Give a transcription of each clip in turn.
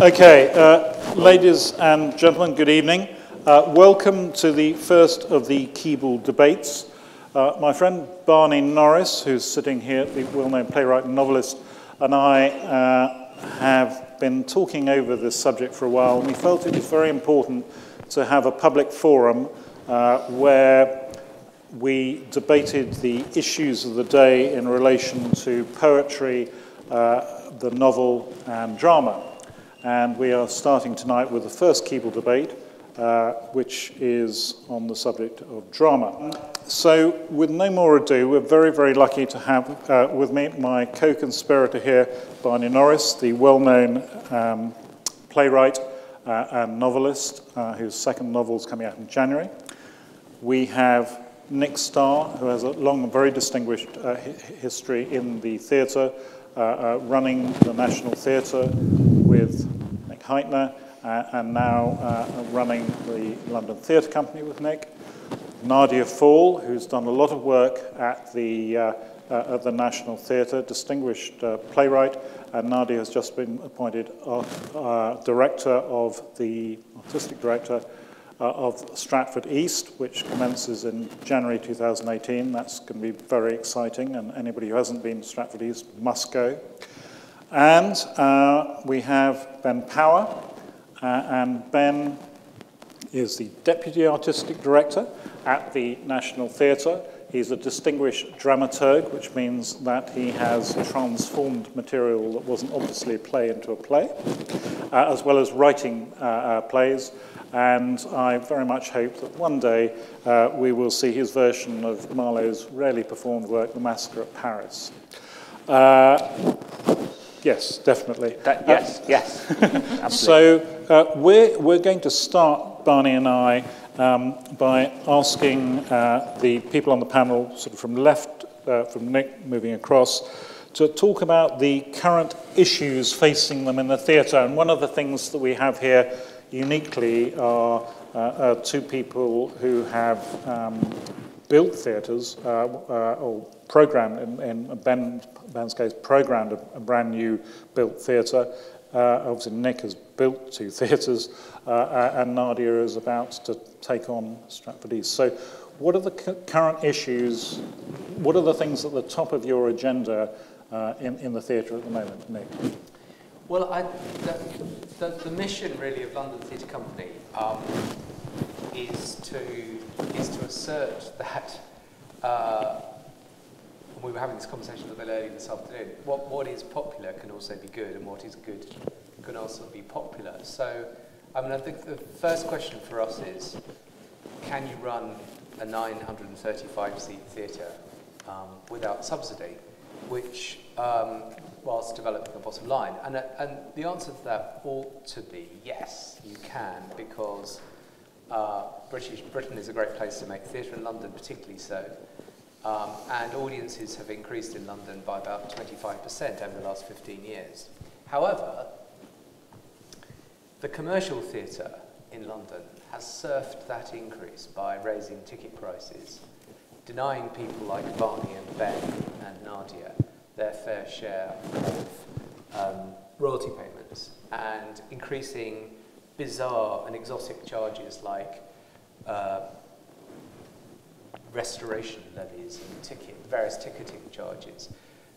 Okay, ladies and gentlemen, good evening. Welcome to the first of the Keble Debates. My friend Barney Norris, who's sitting here, the well-known playwright and novelist, and I have been talking over this subject for a while, and we felt it was very important to have a public forum where we debated the issues of the day in relation to poetry, the novel, and drama. And we are starting tonight with the first Keble debate, which is on the subject of drama. So, with no more ado, we're very, very lucky to have with me my co-conspirator here, Barney Norris, the well-known playwright and novelist, whose second novel is coming out in January. We have Nick Starr, who has a long and very distinguished history in the theatre, running the National Theatre with Nick Heitner, and now running the London Theatre Company with Nick. Nadia, who's done a lot of work at the National Theatre, distinguished playwright, and Nadia has just been appointed director of the artistic director of Stratford East, which commences in January 2018. That's going to be very exciting, and anybody who hasn't been to Stratford East must go. And we have Ben Power, and Ben is the Deputy Artistic Director at the National Theatre. He's a distinguished dramaturg, which means that he has transformed material that wasn't obviously a play into a play, as well as writing plays. And I very much hope that one day we will see his version of Marlowe's rarely performed work, The Massacre at Paris. Yes, definitely. Yes. Absolutely. So we're going to start, Barney and I, by asking the people on the panel, sort of from left, from Nick moving across, to talk about the current issues facing them in the theatre. And one of the things that we have here uniquely are two people who have built theatres, or programmed, in Ben's case, programmed a brand new built theatre. Obviously, Nick has built two theatres, and Nadia is about to take on Stratford East. So what are the current issues? What are the things at the top of your agenda in the theatre at the moment, Nick? Well, the mission really of London Theatre Company is to assert that. We were having this conversation a little bit earlier this afternoon. What is popular can also be good, and what is good can also be popular. So, I mean, I think the first question for us is: can you run a 935-seat theatre without subsidy? Which whilst developing a bottom line. And the answer to that ought to be yes, you can, because Britain is a great place to make theatre, in London particularly so. And audiences have increased in London by about 25% over the last 15 years. However, the commercial theatre in London has surfed that increase by raising ticket prices, denying people like Barney and Ben and Nadia their fair share of royalty payments, and increasing bizarre and exotic charges like restoration levies and various ticketing charges.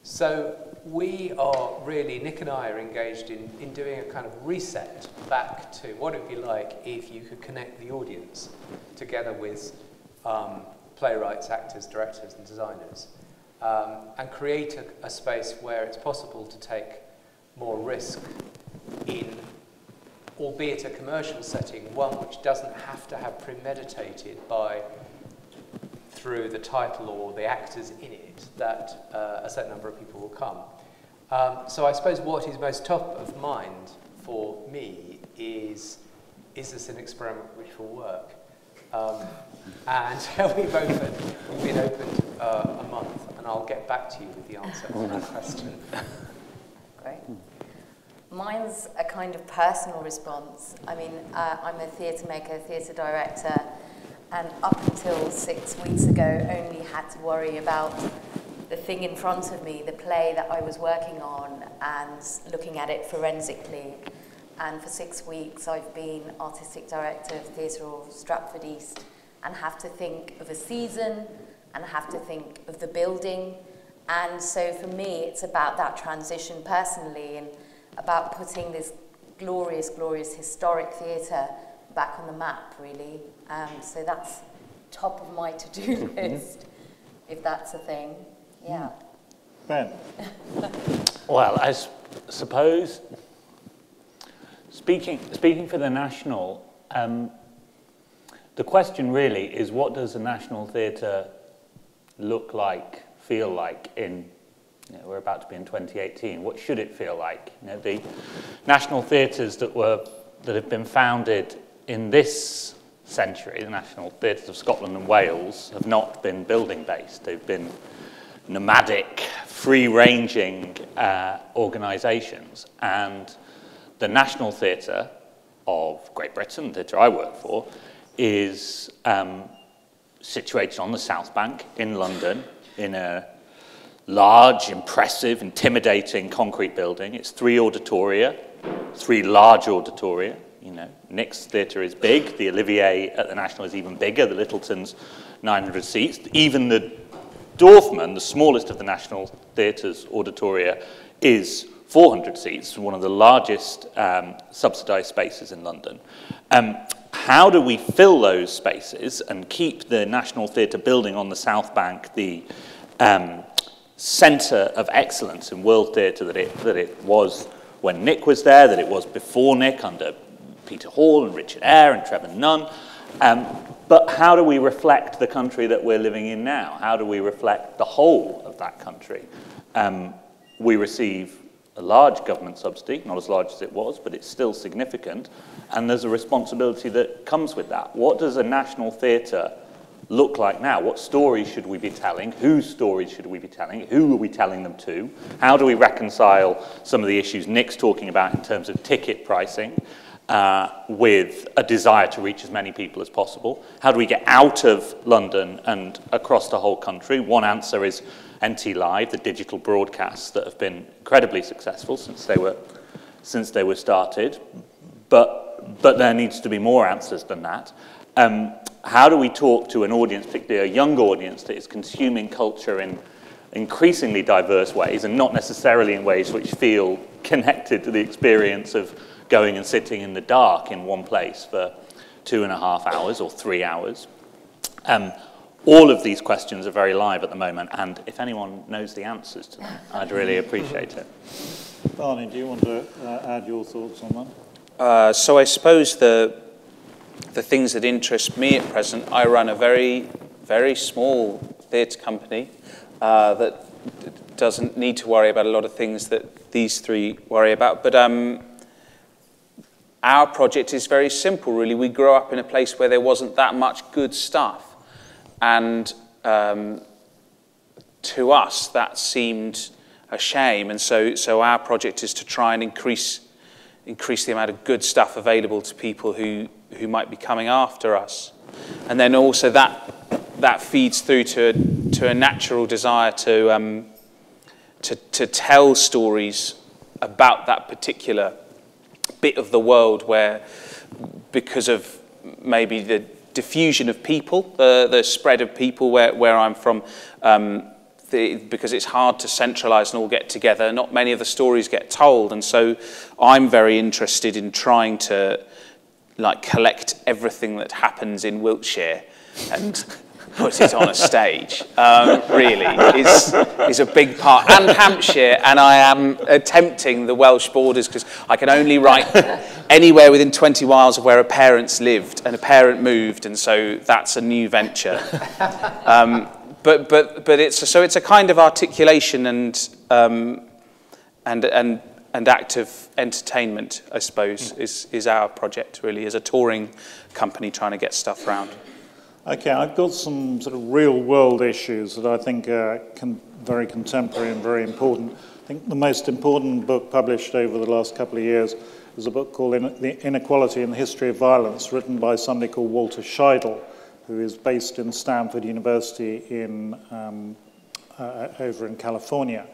So we are really, Nick and I are engaged in doing a kind of reset back to what it would be like if you could connect the audience together with playwrights, actors, directors and designers, and create a space where it's possible to take more risk in, albeit a commercial setting, one which doesn't have to have premeditated through the title or the actors in it, that a certain number of people will come. So I suppose what is most top of mind for me is this an experiment which will work? And we've been opened a month, and I'll get back to you with the answer to that question. Great. Mine's a kind of personal response. I mean, I'm a theatre maker, theatre director, and up until 6 weeks ago only had to worry about the thing in front of me, the play that I was working on, and looking at it forensically. and for 6 weeks I've been artistic director of Theatre Royal Stratford East, and have to think of a season and have to think of the building. And so for me, it's about that transition personally and about putting this glorious, glorious historic theatre back on the map, really. So that's top of my to-do list, if that's a thing. Yeah. Ben? Well, I suppose, speaking for the National, the question really is, what does a National Theatre look like, feel like in, we're about to be in 2018, what should it feel like? The national theatres that have been founded in this century, the National Theatres of Scotland and Wales, have not been building-based. They've been nomadic, free-ranging organisations. And the National Theatre of Great Britain, the theatre I work for, is situated on the South Bank in London in a large, impressive, intimidating concrete building. It's 3 auditoria, 3 large auditoria. Nick's theatre is big. The Olivier at the National is even bigger. The Littleton's 900 seats. Even the Dorfman, the smallest of the National Theatre's auditoria, is 400 seats, one of the largest subsidised spaces in London. How do we fill those spaces and keep the National Theatre building on the South Bank the centre of excellence in world theatre that it was when Nick was there, that it was before Nick under Peter Hall and Richard Eyre and Trevor Nunn? But how do we reflect the country that we're living in now? How do we reflect the whole of that country? We receive a large government subsidy, not as large as it was, but it's still significant, and there's a responsibility that comes with that. What does a national theatre look like now? What stories should we be telling? Whose stories should we be telling? Who are we telling them to? How do we reconcile some of the issues Nick's talking about in terms of ticket pricing with a desire to reach as many people as possible? How do we get out of London and across the whole country? One answer is NT Live, the digital broadcasts that have been incredibly successful since they were started. But there needs to be more answers than that. How do we talk to an audience, particularly a young audience, that is consuming culture in increasingly diverse ways and not necessarily in ways which feel connected to the experience of going and sitting in the dark in one place for 2.5 hours or 3 hours? All of these questions are very live at the moment, and if anyone knows the answers to them, I'd really appreciate it. Barney, do you want to add your thoughts on that? So I suppose the things that interest me at present, I run a very, very small theatre company that doesn't need to worry about a lot of things that these 3 worry about. But our project is very simple, really. We grew up in a place where there wasn't that much good stuff. And to us, that seemed a shame. And so our project is to try and increase the amount of good stuff available to people who might be coming after us. And then also that feeds through to a natural desire to tell stories about that particular bit of the world where, because of maybe the diffusion of people, the spread of people where I'm from, because it's hard to centralise and all get together, not many of the stories get told. And so I'm very interested in trying to collect everything that happens in Wiltshire and put it on a stage, really, is a big part. And Hampshire, and I am attempting the Welsh borders, because I can only write anywhere within 20 miles of where a parent's lived, and a parent moved, and so that's a new venture. But it's a kind of articulation and active entertainment, I suppose, is our project, really, as a touring company trying to get stuff around. Okay, I've got some sort of real-world issues that I think are very contemporary and very important. I think the most important book published over the last couple of years is a book called The Inequality and the History of Violence, written by somebody called Walter Scheidel, who is based in Stanford University over in California.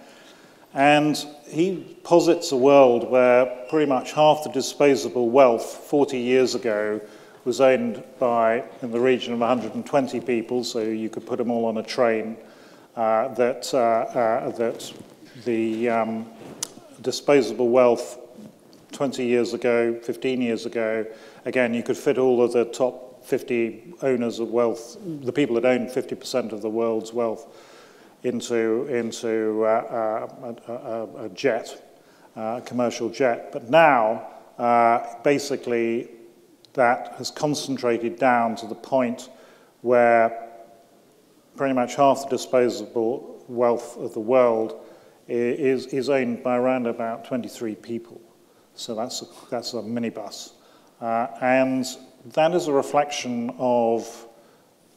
And he posits a world where pretty much half the disposable wealth 40 years ago was owned by, in the region of 120 people, so you could put them all on a train, that the disposable wealth 20 years ago, 15 years ago, again, you could fit all of the top 50 owners of wealth, the people that own 50% of the world's wealth, into a jet, a commercial jet. But now, basically, that has concentrated down to the point where pretty much half the disposable wealth of the world is owned by around about 23 people. So that's a minibus. And that is a reflection of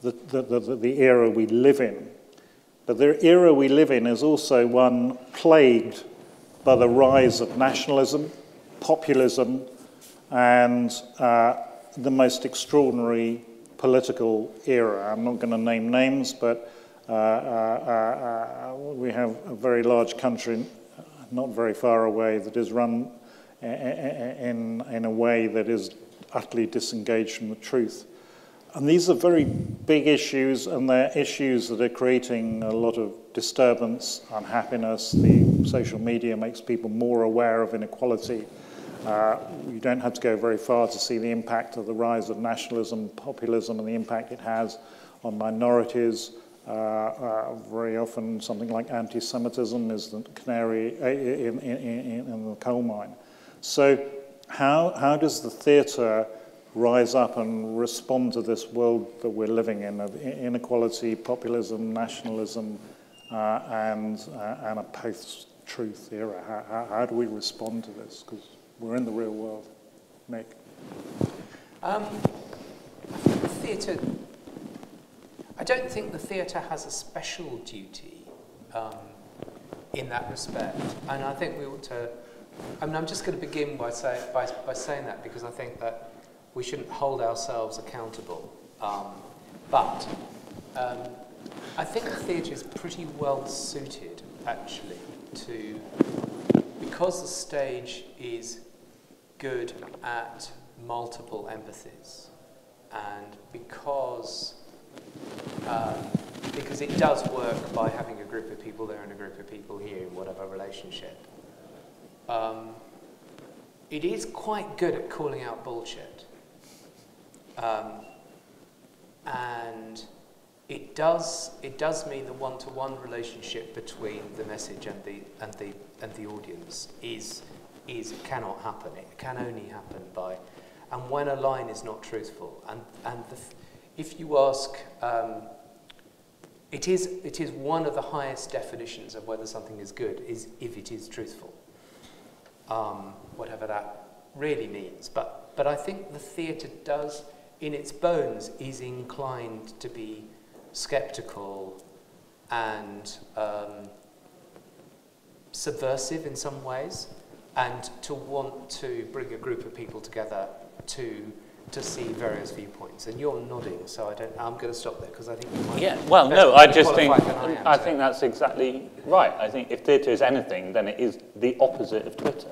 the era we live in. But the era we live in is also one plagued by the rise of nationalism, populism, and the most extraordinary political era. I'm not going to name names, but we have a very large country not very far away that is run in a way that is utterly disengaged from the truth. And these are very big issues, and they're issues that are creating a lot of disturbance, unhappiness. The social media makes people more aware of inequality. You don't have to go very far to see the impact of the rise of nationalism, populism, and the impact it has on minorities. Very often something like anti-Semitism is the canary in the coal mine. So how does the theatre rise up and respond to this world that we're living in, of inequality, populism, nationalism, and a post-truth era? How do we respond to this? Because we're in the real world. Nick? I think the theatre... I don't think the theatre has a special duty in that respect. And I think we ought to... I mean, I'm just going to begin by saying that, because I think that we shouldn't hold ourselves accountable. But I think the theatre is pretty well suited, actually, to... Because the stage is good at multiple empathies, and because it does work by having a group of people there and a group of people here in whatever relationship, it is quite good at calling out bullshit. And it does mean the one-to-one relationship between the message and the audience cannot happen. It can only happen by, and when a line is not truthful, if you ask, it is one of the highest definitions of whether something is good is if it is truthful, whatever that really means. But I think the theatre does, in its bones, is inclined to be sceptical and subversive in some ways, and to want to bring a group of people together to see various viewpoints. And you're nodding, so I'm going to stop there, because I think you might... Yeah, well, no, I just think... I think that's exactly right. I think if theatre is anything, then it is the opposite of Twitter.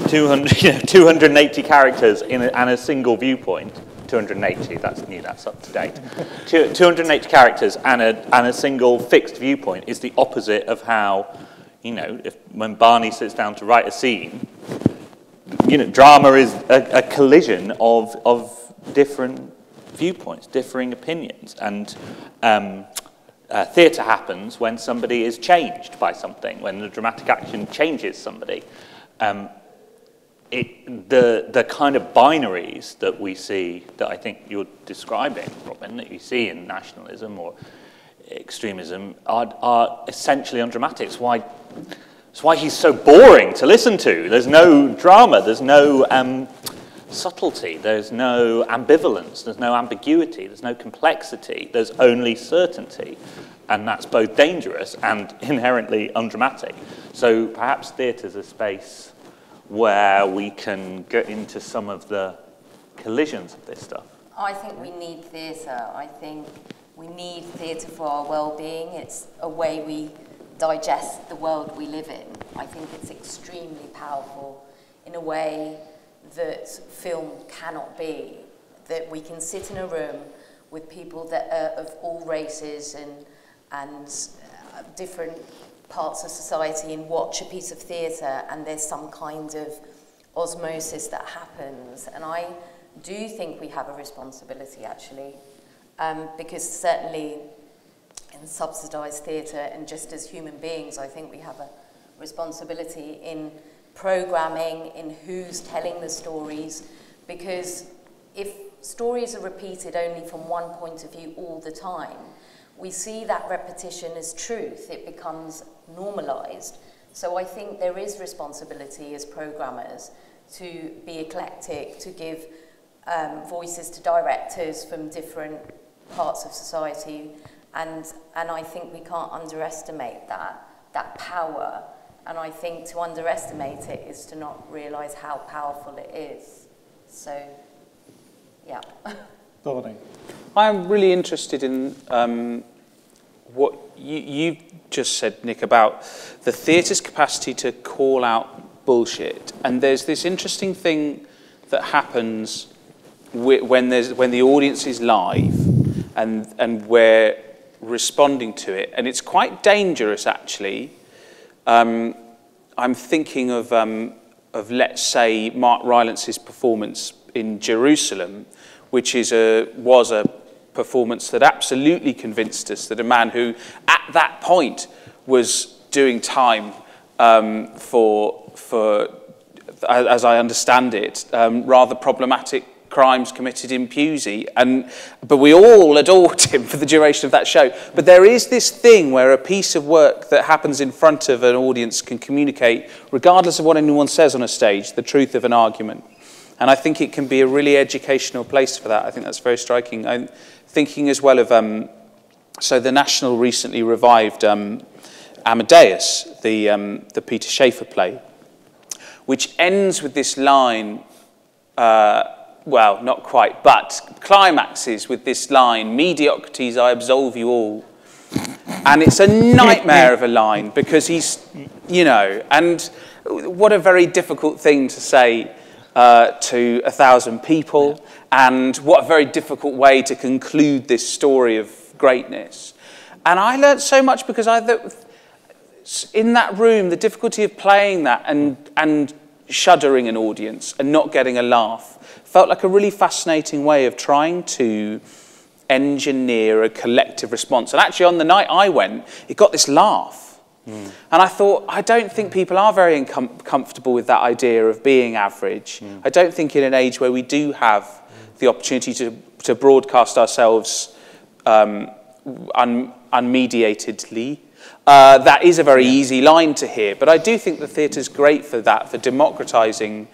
280 characters and a single viewpoint. 280, that's up to date. 280 characters and a single fixed viewpoint is the opposite of how, when Barney sits down to write a scene, drama is a collision of different viewpoints, differing opinions, and theatre happens when somebody is changed by something, when the dramatic action changes somebody. The kind of binaries that we see, that I think you're describing, Robin, that you see in nationalism or extremism, are essentially undramatic. It's why he's so boring to listen to. There's no drama, there's no subtlety, there's no ambivalence, there's no ambiguity, there's no complexity, there's only certainty. And that's both dangerous and inherently undramatic. So perhaps theatre's a space where we can get into some of the collisions of this stuff. I think we need theatre. I think we need theatre for our well-being. It's a way we digest the world we live in. I think it's extremely powerful in a way that film cannot be, that we can sit in a room with people that are of all races and different parts of society and watch a piece of theatre, and there's some kind of osmosis that happens. And I do think we have a responsibility, actually, because certainly in subsidised theatre and just as human beings, I think we have a responsibility in programming, in who's telling the stories, because if stories are repeated only from one point of view all the time, we see that repetition as truth. It becomes normalised. So I think there is responsibility as programmers to be eclectic, to give voices to directors from different parts of society, and I think we can't underestimate that power. And I think to underestimate it is to not realise how powerful it is. So, yeah. Barney. I'm really interested in what you just said, Nick, about the theatre's capacity to call out bullshit. And there's this interesting thing that happens when the audience is live and we're responding to it. And it's quite dangerous, actually. I'm thinking of, let's say, Mark Rylance's performance in Jerusalem, which was a performance that absolutely convinced us that a man who, at that point, was doing time for, as I understand it, rather problematic crimes committed in Pusey, but we all adored him for the duration of that show. But there is this thing where a piece of work that happens in front of an audience can communicate, regardless of what anyone says on a stage, the truth of an argument. And I think it can be a really educational place for that. I think that's very striking. I'm thinking as well of, so the National recently revived Amadeus, the Peter Shaffer play, which ends with this line, well, not quite, but climaxes with this line, mediocrities, I absolve you all. And it's a nightmare of a line because he's, you know, and what a very difficult thing to say to 1,000 people, and what a very difficult way to conclude this story of greatness. And I learnt so much because in that room, the difficulty of playing that and shuddering an audience and not getting a laugh felt like a really fascinating way of trying to engineer a collective response. And actually, on the night I went, it got this laugh. And I thought, I don't think people are very comfortable with that idea of being average. I don't think in an age where we do have the opportunity to broadcast ourselves unmediatedly, that is a very easy line to hear. But I do think the theatre's great for that, for democratising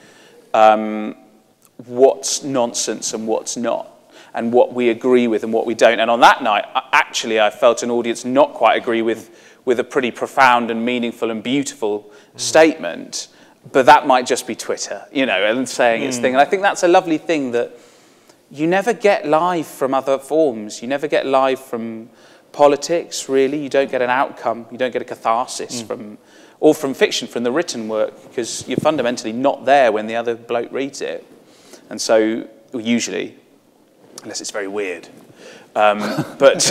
what's nonsense and what's not, and what we agree with and what we don't. And on that night, actually, I felt an audience not quite agree with a pretty profound and meaningful and beautiful statement, but that might just be Twitter, you know, and saying its thing. And I think that's a lovely thing that you never get live from other forms. You never get live from politics, really. You don't get an outcome. You don't get a catharsis from fiction, from the written work, because you're fundamentally not there when the other bloke reads it. And so, usually, unless it's very weird. But,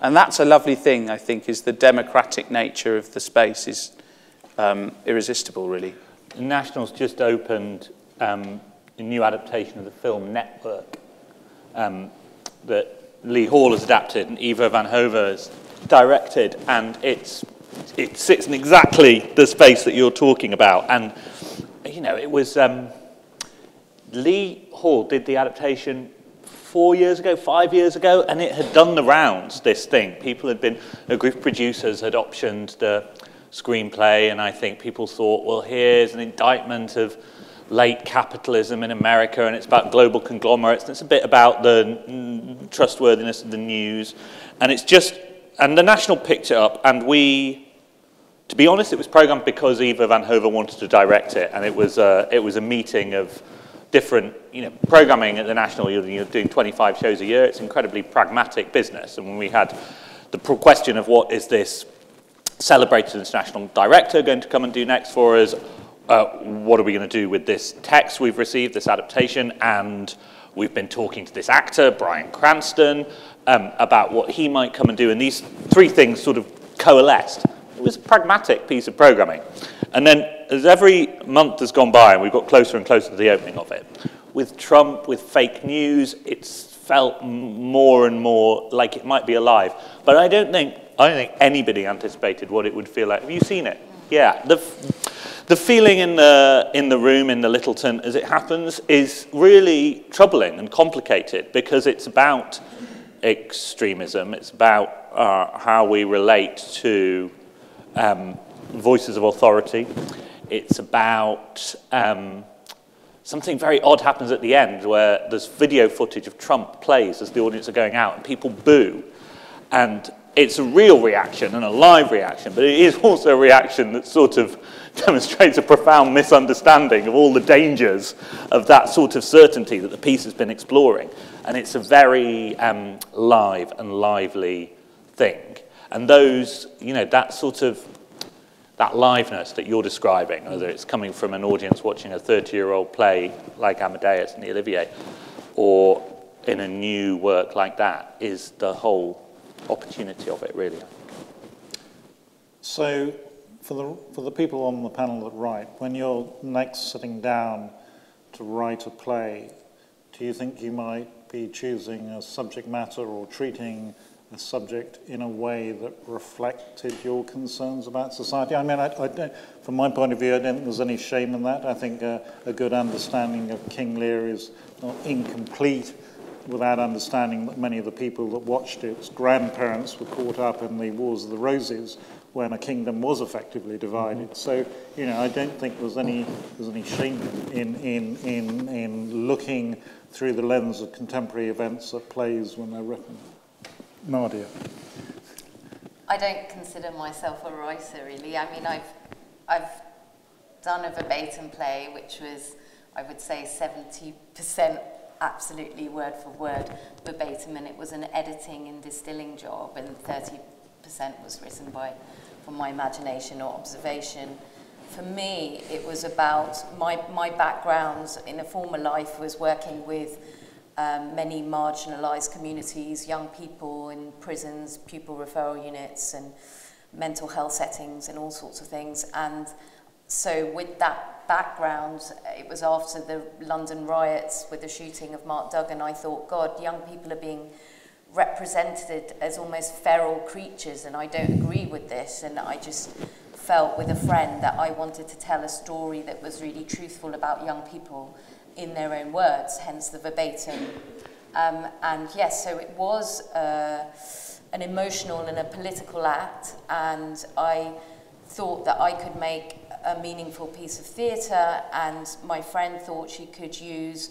and that's a lovely thing, I think, is the democratic nature of the space is irresistible, really. The National's just opened a new adaptation of the film Network that Lee Hall has adapted and Eva Van Hove has directed, and it sits in exactly the space that you're talking about. And, you know, it was... Lee Hall did the adaptation 4 years ago, 5 years ago, and it had done the rounds, this thing. People had been, a group of producers had optioned the screenplay, and I think people thought, well, here's an indictment of late capitalism in America, and it's about global conglomerates, and it's a bit about the trustworthiness of the news. And it's just, and the National picked it up, and we, to be honest, it was programmed because Eva Van Hove wanted to direct it, and it was a meeting of different, you know, programming at the National. You're doing 25 shows a year. It's incredibly pragmatic business. And when we had the question of what is this celebrated international director going to come and do next for us? What are we going to do with this text we've received, this adaptation? And we've been talking to this actor, Bryan Cranston, about what he might come and do. And these three things sort of coalesced. It was a pragmatic piece of programming. And then as every month has gone by and we've got closer and closer to the opening of it, with Trump, with fake news, it's felt more and more like it might be alive. But I don't think anybody anticipated what it would feel like. Have you seen it? Yeah. The feeling in the room in the Littleton as it happens is really troubling and complicated because it's about extremism. It's about how we relate to voices of authority. It's about something very odd happens at the end where there's video footage of Trump plays as the audience are going out and people boo. And it's a real reaction and a live reaction, but it is also a reaction that sort of demonstrates a profound misunderstanding of all the dangers of that sort of certainty that the piece has been exploring. And it's a very live and lively thing. And those, you know, that sort of, that liveness that you're describing, whether it's coming from an audience watching a 30-year-old play like Amadeus and the Olivier, or in a new work like that, is the whole opportunity of it, really. So, for the people on the panel that write, when you're next sitting down to write a play, do you think you might be choosing a subject matter or treating a subject in a way that reflected your concerns about society? I mean, I don't, from my point of view, I don't think there's any shame in that. I think a good understanding of King Lear is not incomplete without understanding that many of the people that watched its grandparents were caught up in the Wars of the Roses when a kingdom was effectively divided. So, you know, I don't think there's any shame in looking through the lens of contemporary events at plays when they're written. Nadia. I don't consider myself a writer, really. I mean, I've done a verbatim play, which was, I would say, 70% absolutely word for word verbatim, and it was an editing and distilling job, and 30% was written from my imagination or observation. For me, it was about my background in a former life was working with many marginalised communities, young people in prisons, pupil referral units and mental health settings and all sorts of things. And so with that background, it was after the London riots with the shooting of Mark Duggan, I thought, God, young people are being represented as almost feral creatures, and I don't agree with this. And I just felt with a friend that I wanted to tell a story that was really truthful about young people in their own words, hence the verbatim. And yes, so it was an emotional and a political act, and I thought that I could make a meaningful piece of theatre, and my friend thought she could use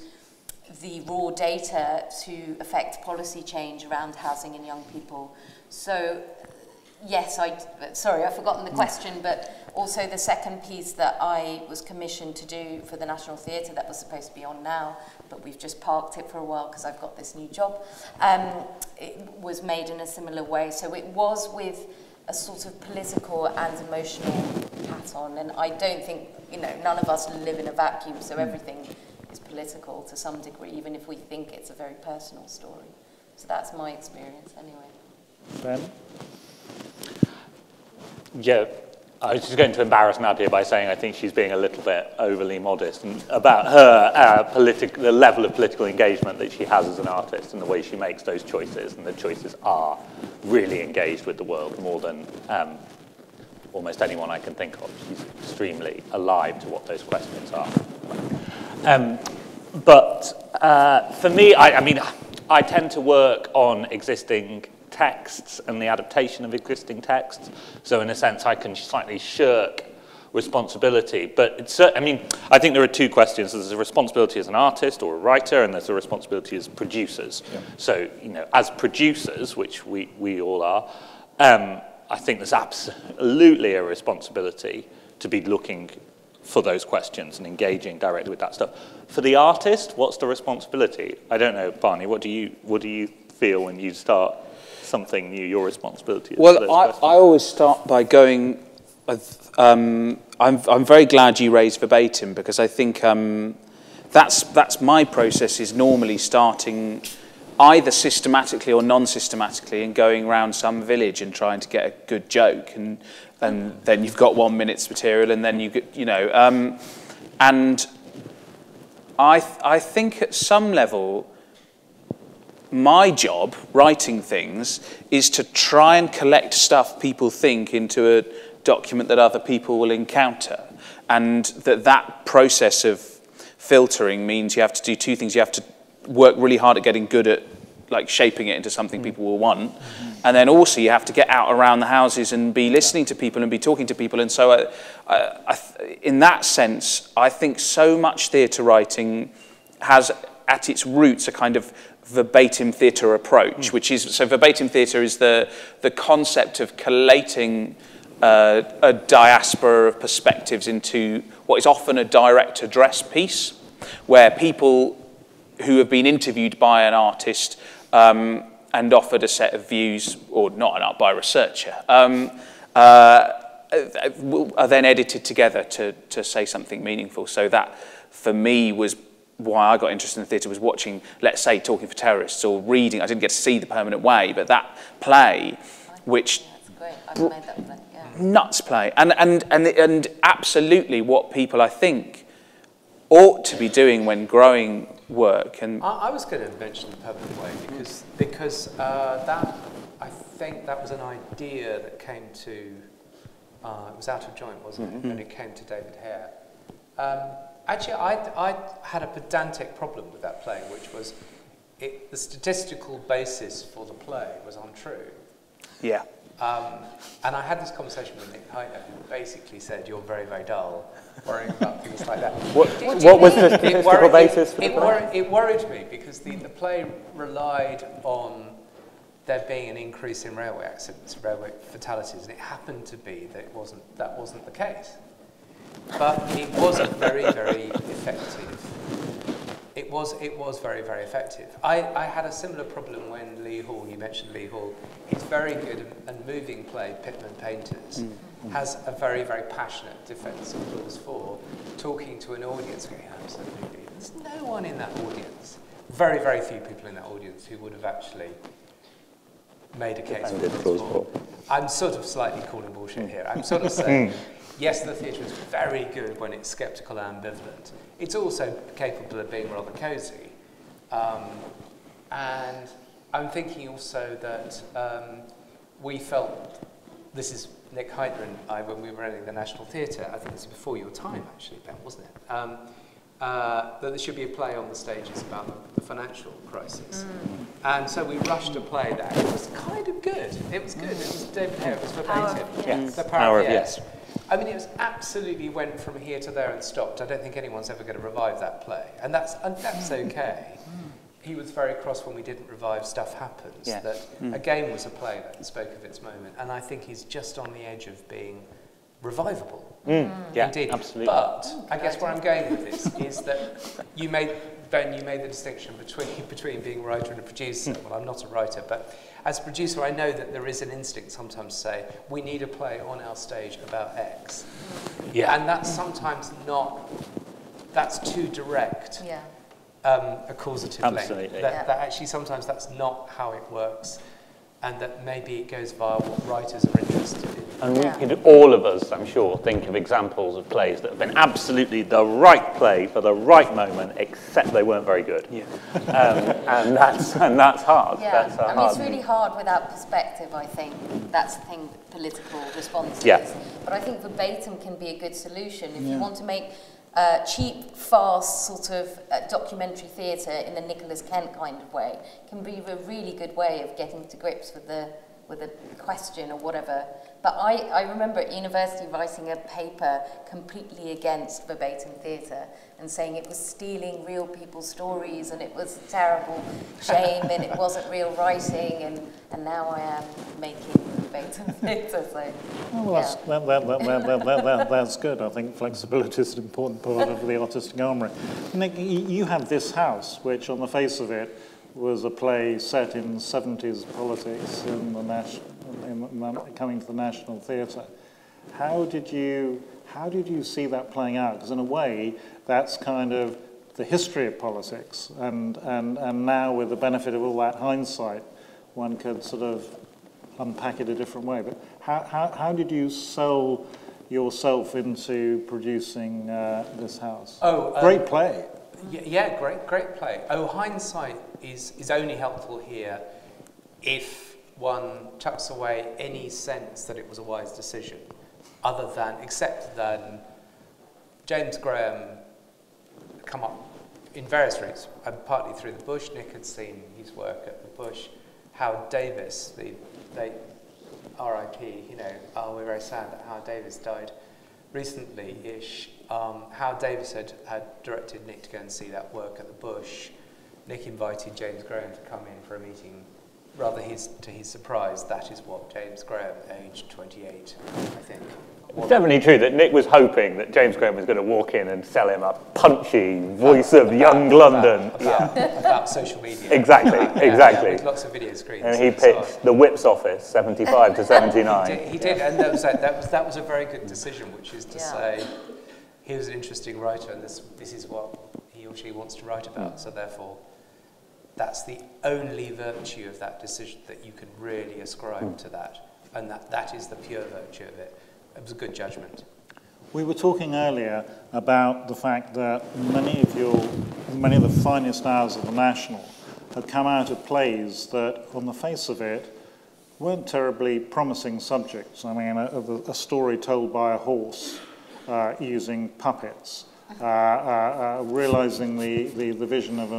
the raw data to affect policy change around housing and young people. So yes, sorry, I've forgotten the question, but also the second piece that I was commissioned to do for the National Theatre that was supposed to be on now, but we've just parked it for a while because I've got this new job, it was made in a similar way. So it was with a sort of political and emotional hat on, and I don't think, you know, none of us live in a vacuum, so everything is political to some degree, even if we think it's a very personal story. So that's my experience anyway. Ben? Yeah, I was just going to embarrass Nadia by saying I think she's being a little bit overly modest about her the level of political engagement that she has as an artist and the way she makes those choices, and the choices are really engaged with the world more than almost anyone I can think of. She's extremely alive to what those questions are. But for me, I mean, I tend to work on existing texts and the adaptation of existing texts. So in a sense, I can slightly shirk responsibility. But it's, I mean, I think there are two questions. There's a responsibility as an artist or a writer, and there's a responsibility as producers. Yeah. So, you know, as producers, which we all are, I think there's absolutely a responsibility to be looking for those questions and engaging directly with that stuff. For the artist, what's the responsibility? I don't know, Barney, what do you feel when you start something new, your responsibility is. Well, I always start by going, I'm very glad you raised verbatim, because I think that's my process, is normally starting either systematically or non-systematically and going around some village and trying to get a good joke, and then you've got 1 minute's material, and then you get, and I think at some level, my job, writing things, is to try and collect stuff people think into a document that other people will encounter. And that process of filtering means you have to do two things. You have to work really hard at getting good at shaping it into something people will want. And then also you have to get out around the houses and be listening to people and be talking to people. And so in that sense, I think so much theatre writing has at its roots a kind of verbatim theatre approach, which is, so verbatim theatre is the concept of collating a diaspora of perspectives into what is often a direct address piece, where people who have been interviewed by an artist and offered a set of views, or not by a researcher, are then edited together to say something meaningful. So that, for me, was why I got interested in theatre, was watching, let's say, Talking for Terrorists, or reading, I didn't get to see The Permanent Way, but that play, which... That's great, I've made that play, yeah. Nuts play. And absolutely what people, I think, ought to be doing when growing work. And I was going to mention The Permanent Way, because that, I think that was an idea that came to, it was out of joint, wasn't it? And it came to David Hare. Actually, I had a pedantic problem with that play, which was the statistical basis for the play was untrue. yeah. And I had this conversation with Nick Heitner, who basically said, "You're very, very dull, worrying about things like that." What was the statistical basis for the play? It worried me, because the play relied on there being an increase in railway accidents, railway fatalities, and it happened to be that that wasn't the case. But it was very, very effective. It was very, very effective. I had a similar problem when Lee Hall, you mentioned Lee Hall, his very good and moving play, Pitman Painters, has a very, very passionate defence of Clause 4, talking to an audience, going, absolutely, there's no one in that audience, very, very few people in that audience who would have actually made a case for Clause 4. I'm sort of slightly calling bullshit here. I'm sort of saying, yes, the theatre is very good when it's sceptical and ambivalent. It's also capable of being rather cosy. And I'm thinking also that we felt, this is Nick Heitner and I, when we were running the National Theatre, I think this was before your time actually, Ben, wasn't it? That there should be a play on the stages about the financial crisis. And so we rushed a play that it was kind of good. It was good. It was David Hare, it was verbatim. Yes. The Power of Yes. I mean, it was absolutely went from here to there and stopped. I don't think anyone's ever going to revive that play. And that's okay. He was very cross when we didn't revive Stuff Happens. Yeah. That again was a play that spoke of its moment. And I think he's just on the edge of being revivable. Yeah, Indeed. absolutely. But I guess where I'm going with this is that Ben, you made the distinction between being a writer and a producer. Well, I'm not a writer, but as a producer, I know that there is an instinct sometimes to say, we need a play on our stage about X. Yeah. And that's sometimes not, that's too direct a causative link. Absolutely. That actually sometimes that's not how it works, and that maybe it goes via what writers are interested in. And we could, all of us, I'm sure, think of examples of plays that have been absolutely the right play for the right moment, except they weren't very good. Yeah. And that's hard. Yeah, That's I mean, hard. it's really hard without perspective, I think. That's the thing with political responses. Yeah. But I think verbatim can be a good solution. If you want to make cheap, fast sort of documentary theatre in the Nicholas Kent kind of way, can be a really good way of getting to grips with a question or whatever. But I remember at university writing a paper completely against verbatim theatre and saying it was stealing real people's stories and it was a terrible shame and it wasn't real writing, and now I am making verbatim theatre. So, That's good. I think flexibility is an important part of the artistic armoury. Nick, you have this house, which on the face of it was a play set in 70s politics coming to the National Theatre. How did you see that playing out? Because in a way, that's kind of the history of politics, and now with the benefit of all that hindsight, one could sort of unpack it a different way. But how did you sell yourself into producing this house? Great play. Yeah, great play. Hindsight is only helpful here if one chucks away any sense that it was a wise decision, except than James Graham come up in various routes, and partly through the Bush. Nick had seen his work at the Bush. Howard Davis, the late R.I.P., we're very sad that Howard Davis died recently-ish. Howard Davis had directed Nick to go and see that work at the Bush. Nick invited James Graham to come in for a meeting. Rather to his surprise, that is what James Graham, aged 28, I think. It's definitely true that Nick was hoping that James Graham was going to walk in and sell him a punchy voice of young London. About social media. Exactly. With lots of video screens. And he pitched the Whip's office, 75 to 79. He did, and that was a very good decision, which is to say, he was an interesting writer, and this is what he or she wants to write about, so therefore, that's the only virtue of that decision that you can really ascribe to that, and that is the pure virtue of it. It was a good judgment. We were talking earlier about the fact that many of the finest hours of the National had come out of plays that, on the face of it, weren't terribly promising subjects. I mean, a story told by a horse using puppets, realizing the vision of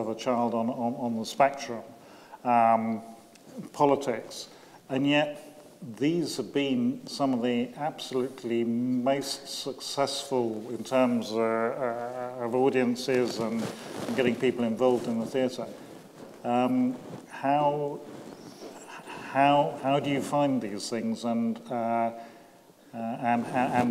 a child on the spectrum, politics, and yet these have been some of the absolutely most successful in terms of audiences and getting people involved in the theatre. How do you find these things, and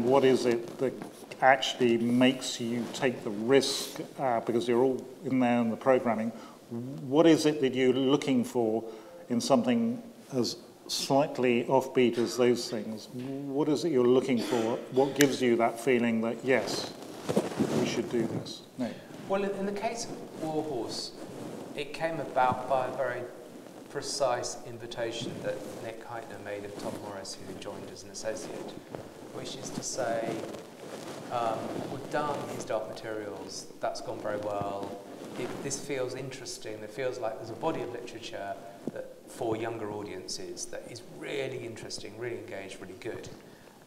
what is it that actually makes you take the risk, because you're all in there in the programming? What is it that you're looking for in something as slightly offbeat as those things? What is it you're looking for? What gives you that feeling that, yes, we should do this? No. Well, in the case of Warhorse, it came about by a very precise invitation that Nick Heitner made of Tom Norris, who joined as an associate, which is to say, we've done his dark materials, that's gone very well. This feels interesting. It feels like there's a body of literature that, for younger audiences, that is really interesting, really engaged, really good.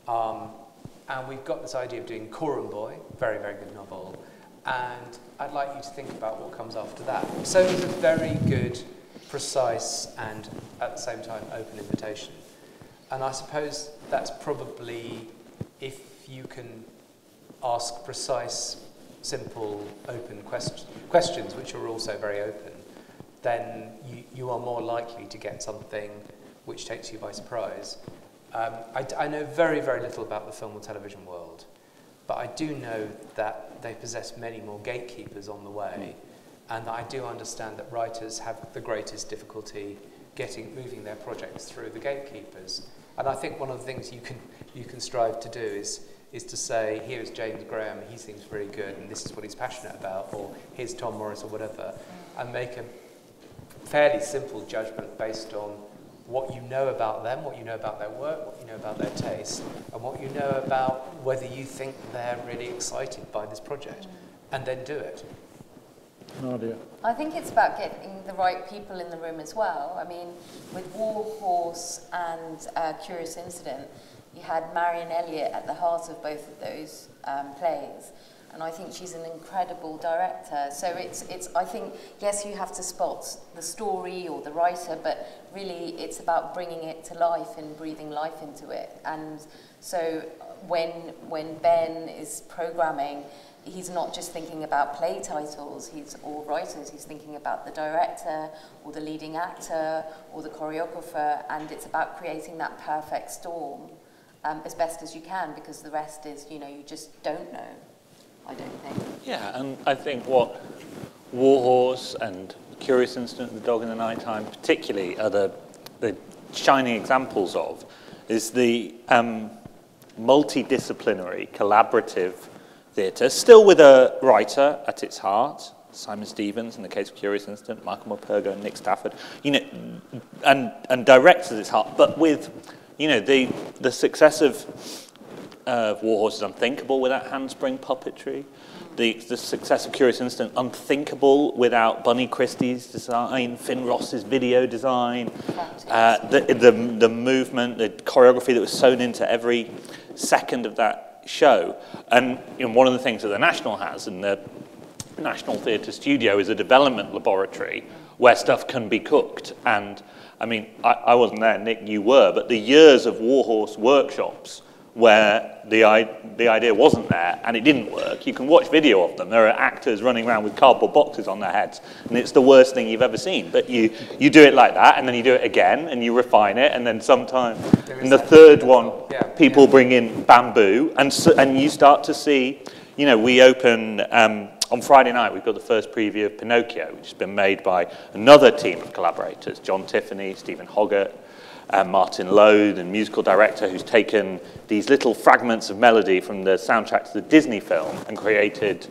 And we've got this idea of doing Coram Boy, very, very good novel, and I'd like you to think about what comes after that. So it was a very good, precise, and at the same time open invitation. And I suppose that's probably, if you can ask precise, simple, open questions, which are also very open, then you are more likely to get something which takes you by surprise. I know very, very little about the film or television world, but I do know that they possess many more gatekeepers on the way, and I do understand that writers have the greatest difficulty moving their projects through the gatekeepers. And I think one of the things you can strive to do is to say, here's James Graham, he seems very good, and this is what he's passionate about, or here's Tom Morris or whatever, and make a fairly simple judgment based on what you know about them, what you know about their work, what you know about their taste, and what you know about whether you think they're really excited by this project, and then do it. Nadia. I think it's about getting the right people in the room as well. I mean, with Warhorse and Curious Incident, you had Marion Elliott at the heart of both of those plays, and I think she's an incredible director. So I think, yes, you have to spot the story or the writer, but really it's about bringing it to life and breathing life into it. And so when Ben is programming, he's not just thinking about play titles, or writers, he's thinking about the director, or the leading actor, or the choreographer, and it's about creating that perfect storm as best as you can, because the rest is, you just don't know, I don't think. Yeah, and I think what Warhorse and Curious Incident, The Dog in the Nighttime, particularly are the shining examples of, is the multidisciplinary, collaborative theatre, still with a writer at its heart, Simon Stevens in the case of Curious Incident, Michael Morpurgo and Nick Stafford, and directors at its heart, but with, the success of War Horse is unthinkable without handspring puppetry. The success of Curious Incident, unthinkable without Bunny Christie's design, Finn Ross's video design, the movement, the choreography that was sewn into every second of that show. And one of the things that the National has, and the National Theatre Studio is a development laboratory where stuff can be cooked. And I mean, I wasn't there, Nick, you were, but the years of War Horse workshops where the idea wasn't there and it didn't work. You can watch video of them. There are actors running around with cardboard boxes on their heads, and it's the worst thing you've ever seen. But you do it like that, and then you do it again, and you refine it, and then sometime in the third one, people bring in bamboo, and you start to see, we open on Friday night, we've got the first preview of Pinocchio, which has been made by another team of collaborators, John Tiffany, Stephen Hoggart, Martin Lowe, the musical director, who's taken these little fragments of melody from the soundtrack to the Disney film and created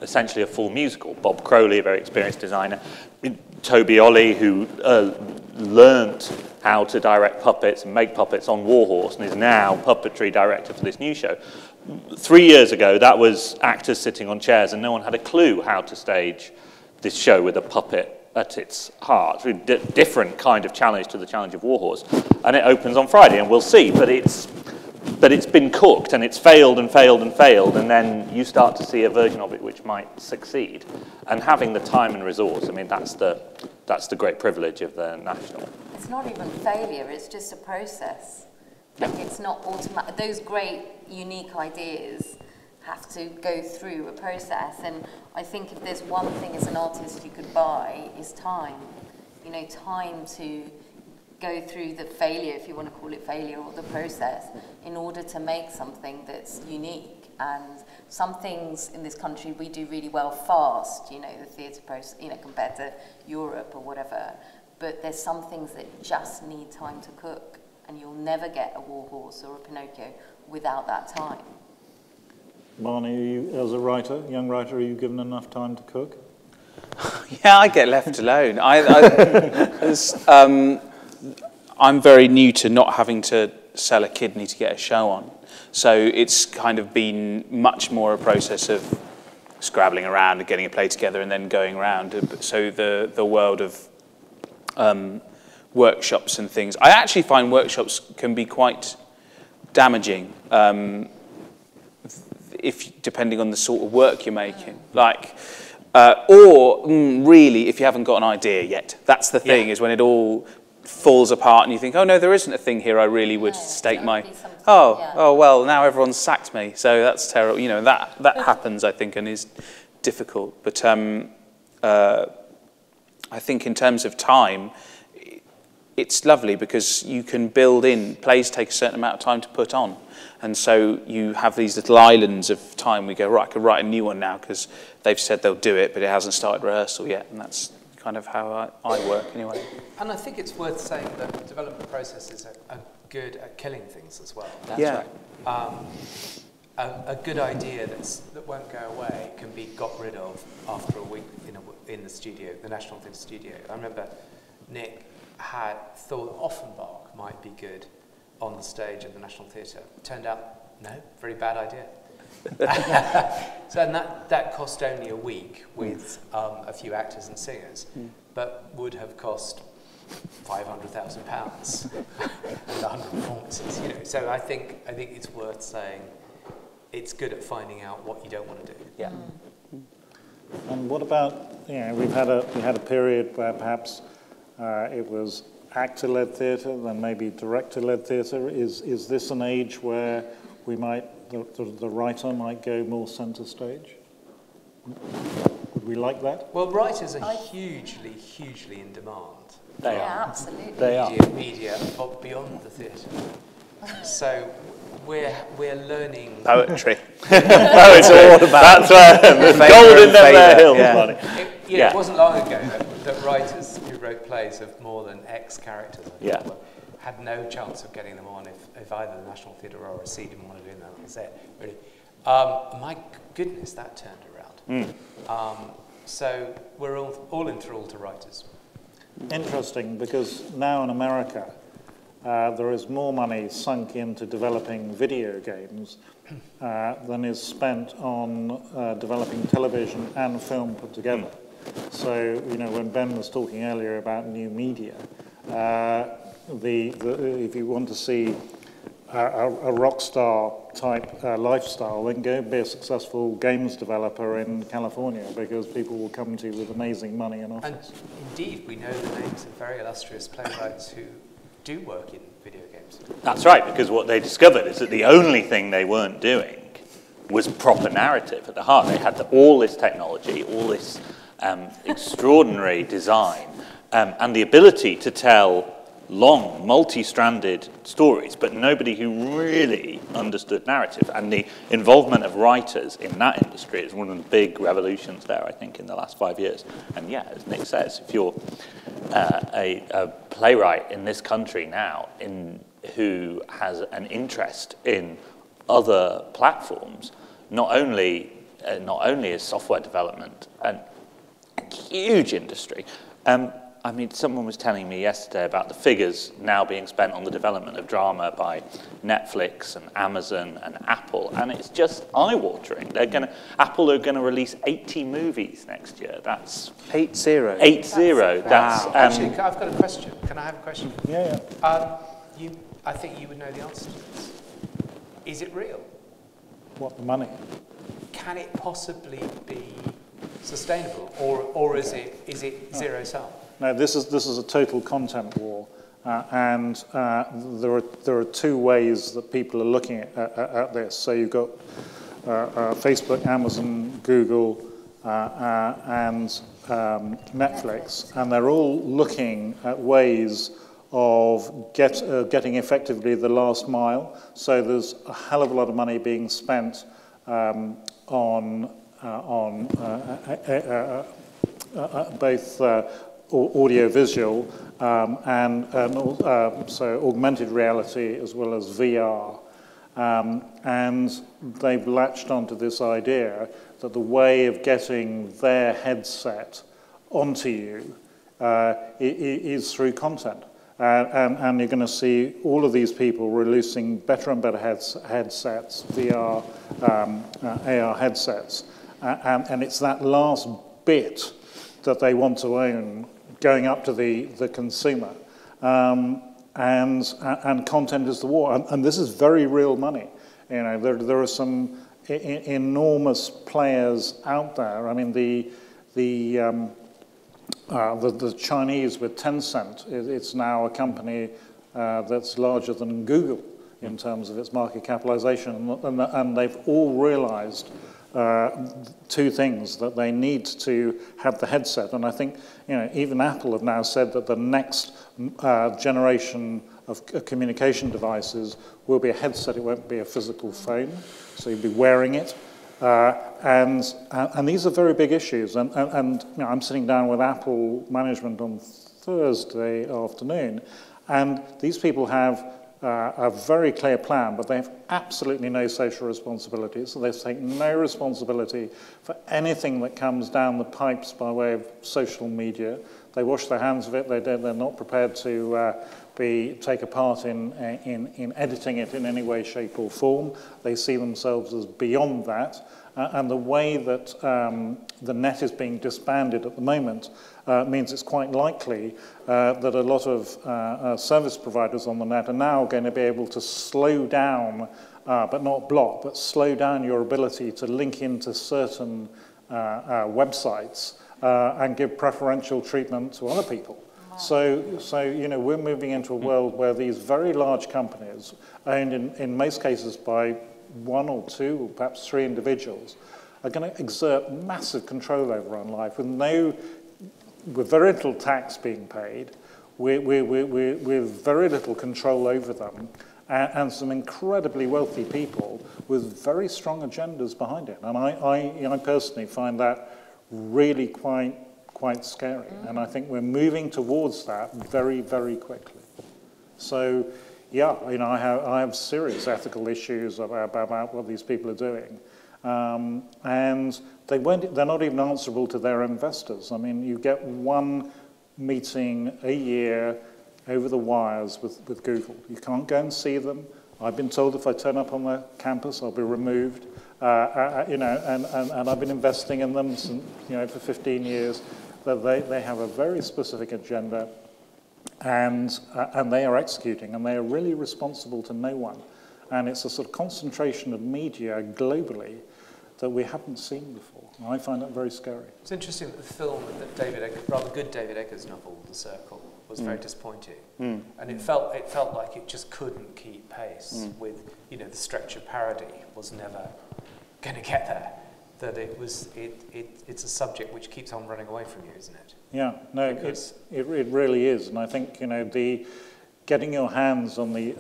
essentially a full musical. Bob Crowley, a very experienced designer. Toby Ollie, who learnt how to direct puppets and make puppets on War Horse and is now puppetry director for this new show. 3 years ago, that was actors sitting on chairs and no one had a clue how to stage this show with a puppet at its heart. Different kind of challenge to the challenge of War Horse. And it opens on Friday, and we'll see. But it's been cooked, and it's failed and failed and failed, and then you start to see a version of it which might succeed. And having the time and resource, I mean, that's the great privilege of the National. It's not even failure, it's just a process. Like, it's not automatic. Those great, unique ideas have to go through a process, and I think if there's one thing as an artist you could buy is time. Time to go through the failure, if you want to call it failure, or the process, in order to make something that's unique. And some things in this country we do really well fast, the theatre process, compared to Europe or whatever. But there's some things that just need time to cook, and you'll never get a War Horse or a Pinocchio without that time. Barney, as a writer, young writer, are you given enough time to cook? Yeah, I get left alone. I'm very new to not having to sell a kidney to get a show on. So it's kind of been much more a process of scrabbling around and getting a play together and then going around. So the world of workshops and things. I actually find workshops can be quite damaging. Depending on the sort of work you're making, really, if you haven't got an idea yet, that's the thing, is when it all falls apart and you think, oh no, there isn't a thing here I really would stake my, well, now everyone's sacked me, so that's terrible, that happens, I think, and is difficult, but I think in terms of time, it's lovely because you can build in, plays take a certain amount of time to put on. And so you have these little islands of time. We go, right, I could write a new one now because they've said they'll do it, but it hasn't started rehearsal yet. And that's kind of how I work anyway. And I think it's worth saying that development processes are good at killing things as well. That's right. A good idea that won't go away can be got rid of after a week in the studio, the National Theatre Studio. I remember Nick had thought Offenbach might be good on the stage at the National Theatre. Turned out, no, very bad idea. So and that cost only a week with a few actors and singers, but would have cost £500,000 and 100 performances. So I think it's worth saying it's good at finding out what you don't want to do. Yeah. And what about, we had a period where perhaps it was actor-led theatre, then maybe director-led theatre. Is this an age where the writer might go more centre stage? Would we like that? Well, writers are hugely in demand. They are. Absolutely. They are. Media beyond the theatre. So we're learning Poetry. Poetry. That's where the golden Hill, yeah. Barney. It wasn't long ago that that writers who wrote plays of more than X characters had no chance of getting them on if either the National Theatre or a C didn't want to do that. That's it, really. My goodness, that turned around. So we're all enthralled to writers. Interesting, because now in America, there is more money sunk into developing video games than is spent on developing television and film put together. So, you know, when Ben was talking earlier about new media, if you want to see a rock star type lifestyle, then go be a successful games developer in California, because people will come to you with amazing money and offers. And indeed, we know the names of very illustrious playwrights who do work in video games. That's right, because what they discovered is that the only thing they weren't doing was proper narrative at the heart. They had all this technology, all this extraordinary design, and the ability to tell long, multi-stranded stories, but nobody who really understood narrative. And the involvement of writers in that industry is one of the big revolutions there, I think, in the last 5 years. And yeah, as Nick says, if you're a playwright in this country now who has an interest in other platforms, not only is software development a huge industry. I mean, someone was telling me yesterday about the figures now being spent on the development of drama by Netflix and Amazon and Apple, and it's just eye-watering. Apple are going to release 80 movies next year. That's 80. That's actually, I've got a question. Can I have a question? Yeah. I think you would know the answer to this. Is it real? What, the money? Can it possibly be sustainable, or is it zero sum? No, this is a total content war, and there are two ways that people are looking at this. So you've got Facebook, Amazon, Google, and Netflix, and they're all looking at ways of getting effectively the last mile. So there's a hell of a lot of money being spent on both audio-visual and so augmented reality as well as VR. And they've latched onto this idea that the way of getting their headset onto you is through content. And you're going to see all of these people releasing better and better headsets, VR, AR headsets. And it's that last bit that they want to own going up to the consumer. And content is the war. And this is very real money. You know, there are some enormous players out there. I mean, the Chinese with Tencent, it's now a company that's larger than Google in terms of its market capitalization, and they've all realized two things: that they need to have the headset, and I think, you know, even Apple have now said that the next generation of communication devices will be a headset. It won't be a physical phone, so you'll be wearing it. And these are very big issues. And you know, I'm sitting down with Apple management on Thursday afternoon, and these people have a very clear plan, but they have absolutely no social responsibility. So they take no responsibility for anything that comes down the pipes by way of social media. They wash their hands of it. They're not prepared to take a part in editing it in any way, shape, or form. They see themselves as beyond that. And the way that the net is being disbanded at the moment means it's quite likely that a lot of service providers on the net are now going to be able to slow down, but not block, but slow down your ability to link into certain websites and give preferential treatment to other people. Wow. So you know, we're moving into a world where these very large companies, owned in most cases by one or two or perhaps three individuals, are going to exert massive control over our life with very little tax being paid, with very little control over them, and some incredibly wealthy people with very strong agendas behind it. And I personally find that really quite quite scary. And I think we're moving towards that very, very quickly. So, yeah, you know, I have serious ethical issues about what these people are doing. And they're not even answerable to their investors. I mean, you get one meeting a year over the wires with Google. You can't go and see them. I've been told if I turn up on their campus, I'll be removed. You know, and I've been investing in them since, you know, for 15 years. That they have a very specific agenda, and they are executing, and they are really responsible to no one. And it's a sort of concentration of media globally that we haven't seen before. And I find that very scary. It's interesting that the film, that rather good David Eggers novel, The Circle, was very disappointing, and it felt like it just couldn't keep pace with, you know, the stretch of parody was never going to get there. That it's a subject which keeps on running away from you, isn't it? Yeah, no, it really is, and I think, you know, the getting your hands on the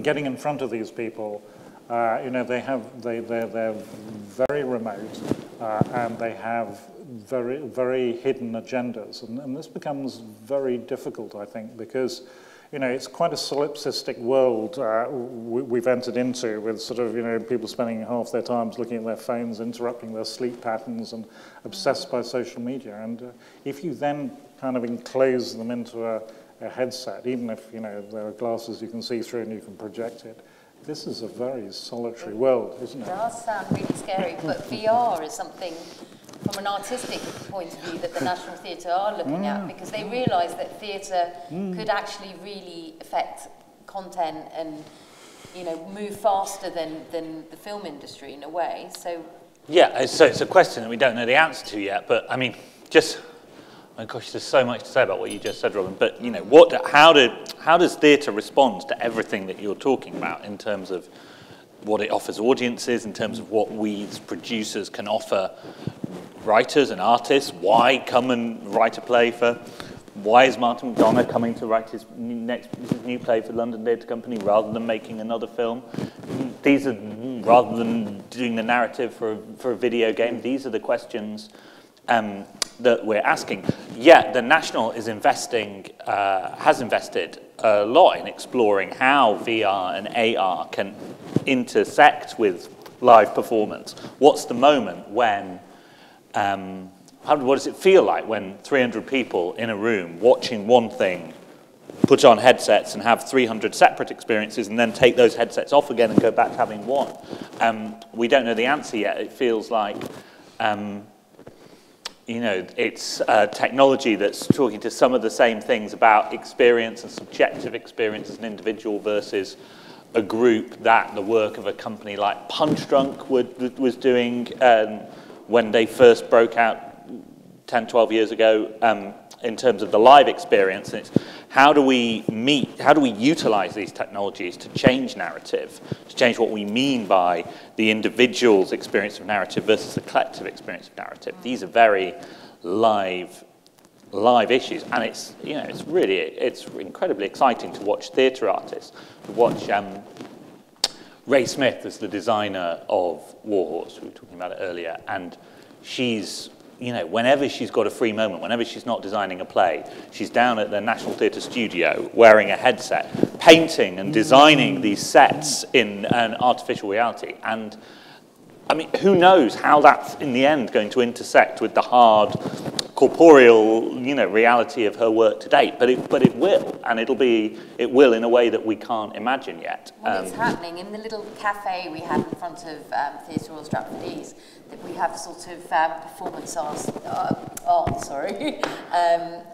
getting in front of these people, you know, they're very remote, and they have very hidden agendas, and this becomes very difficult, I think, because, you know, it's quite a solipsistic world we've entered into, with sort of, you know, people spending half their times looking at their phones, interrupting their sleep patterns, and obsessed by social media. And if you then kind of enclose them into a headset, even if, you know, there are glasses you can see through and you can project it, this is a very solitary world, isn't it? It does sound really scary, but VR is something from an artistic point of view that the National Theatre are looking at, because they realise that theatre could actually really affect content and, you know, move faster than the film industry in a way. So yeah, so it's a question that we don't know the answer to yet, but I mean, oh gosh, there's so much to say about what you just said, Robin, but, you know, how does theatre respond to everything that you're talking about in terms of what it offers audiences, in terms of what we as producers can offer writers and artists? Why come and write a play why is Martin McDonagh coming to write his new play for London Theatre Company rather than making another film? These are, rather than doing the narrative for a video game, these are the questions that we're asking. Yet the National is has invested a lot in exploring how VR and AR can intersect with live performance. What's the moment when, what does it feel like when 300 people in a room watching one thing put on headsets and have 300 separate experiences and then take those headsets off again and go back to having one? We don't know the answer yet. It feels like, you know, it's technology that's talking to some of the same things about experience and subjective experience as an individual versus a group, that the work of a company like Punch Drunk was doing when they first broke out 10, 12 years ago in terms of the live experience. And it's how do we utilize these technologies to change narrative, to change what we mean by the individual's experience of narrative versus the collective experience of narrative. These are very live issues, and it's, you know, it's incredibly exciting to watch theatre artists, to watch Ray Smith as the designer of Warhorse. We were talking about it earlier, and she's, you know, whenever she's got a free moment, whenever she's not designing a play, she's down at the National Theatre studio wearing a headset, painting and designing these sets in an artificial reality. And I mean, who knows how that's in the end going to intersect with the hard, corporeal, you know, reality of her work to date. But it will, and it will in a way that we can't imagine yet. Well, it's happening in the little cafe we have in front of Theatre Royal Stratford East. That we have sort of performance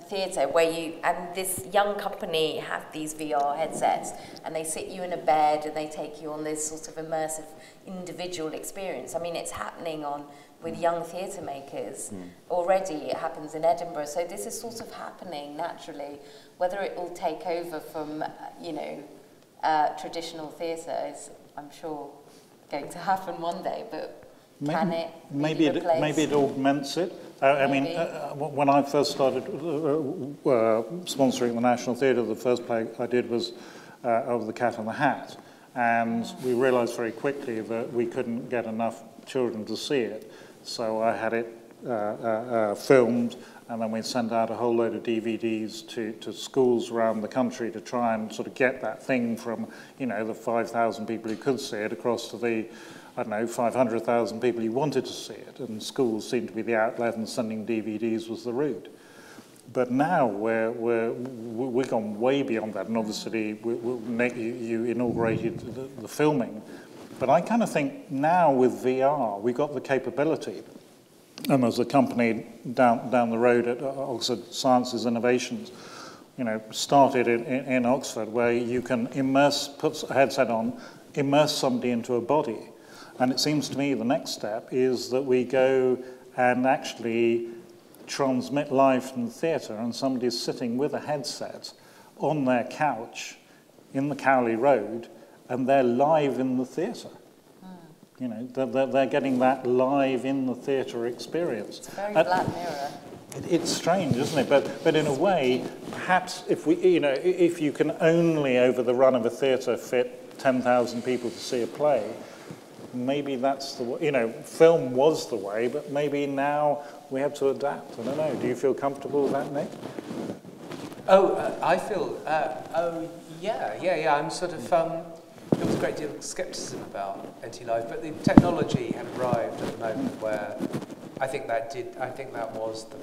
theatre where and this young company have these VR headsets, and they sit you in a bed and they take you on this sort of immersive individual experience. I mean, it's happening with young theatre makers already. It happens in Edinburgh, so this is sort of happening naturally. Whether it will take over from traditional theatre is, I'm sure, going to happen one day, but maybe it augments it. I mean, when I first started sponsoring the National Theatre, the first play I did was Over the Cat and the Hat, and we realised very quickly that we couldn't get enough children to see it, so I had it filmed, and then we sent out a whole load of DVDs to schools around the country to try and sort of get that thing from, you know, the 5,000 people who could see it across to the, I don't know, 500,000 people who wanted to see it. And schools seemed to be the outlet, and sending DVDs was the route. But now we've gone way beyond that, and obviously you inaugurated the filming. But I kind of think now with VR, we've got the capability. And there's a company down the road at Oxford Sciences Innovations, you know, started in Oxford, where you can put a headset on, immerse somebody into a body. And it seems to me the next step is that we go and actually transmit live from the theatre, and somebody's sitting with a headset on their couch in the Cowley Road, and they're live in the theatre. You know, they're getting that live in the theatre experience. It's very Black Mirror. It's strange, isn't it? But in a way, perhaps if if you can only over the run of a theatre fit 10,000 people to see a play, maybe that's the way. You know, film was the way, but maybe now we have to adapt. I don't know. Do you feel comfortable with that, Nick? I feel. Yeah. I'm sort of. There was a great deal of scepticism about NT Live, but the technology had arrived at the moment where I think that was the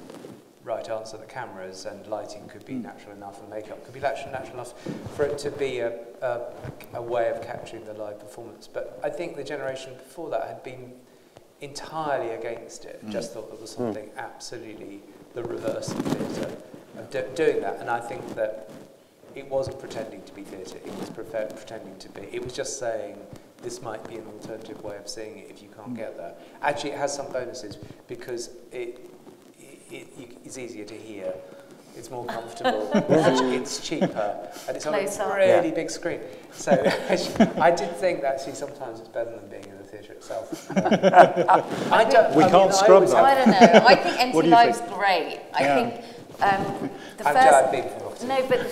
right answer. The cameras and lighting could be natural enough, and makeup could be natural enough for it to be a way of capturing the live performance. But I think the generation before that had been entirely against it. Just thought there was something absolutely the reverse of theatre of doing that. And I think that it wasn't pretending to be theatre, it was pretending to be. It was just saying, this might be an alternative way of seeing it if you can't get there. Actually, it has some bonuses because it's easier to hear, it's more comfortable, it's cheaper, and it's on a really big screen. So I did think that actually sometimes it's better than being in the theatre itself. I don't know. I think NT Live's great. I think the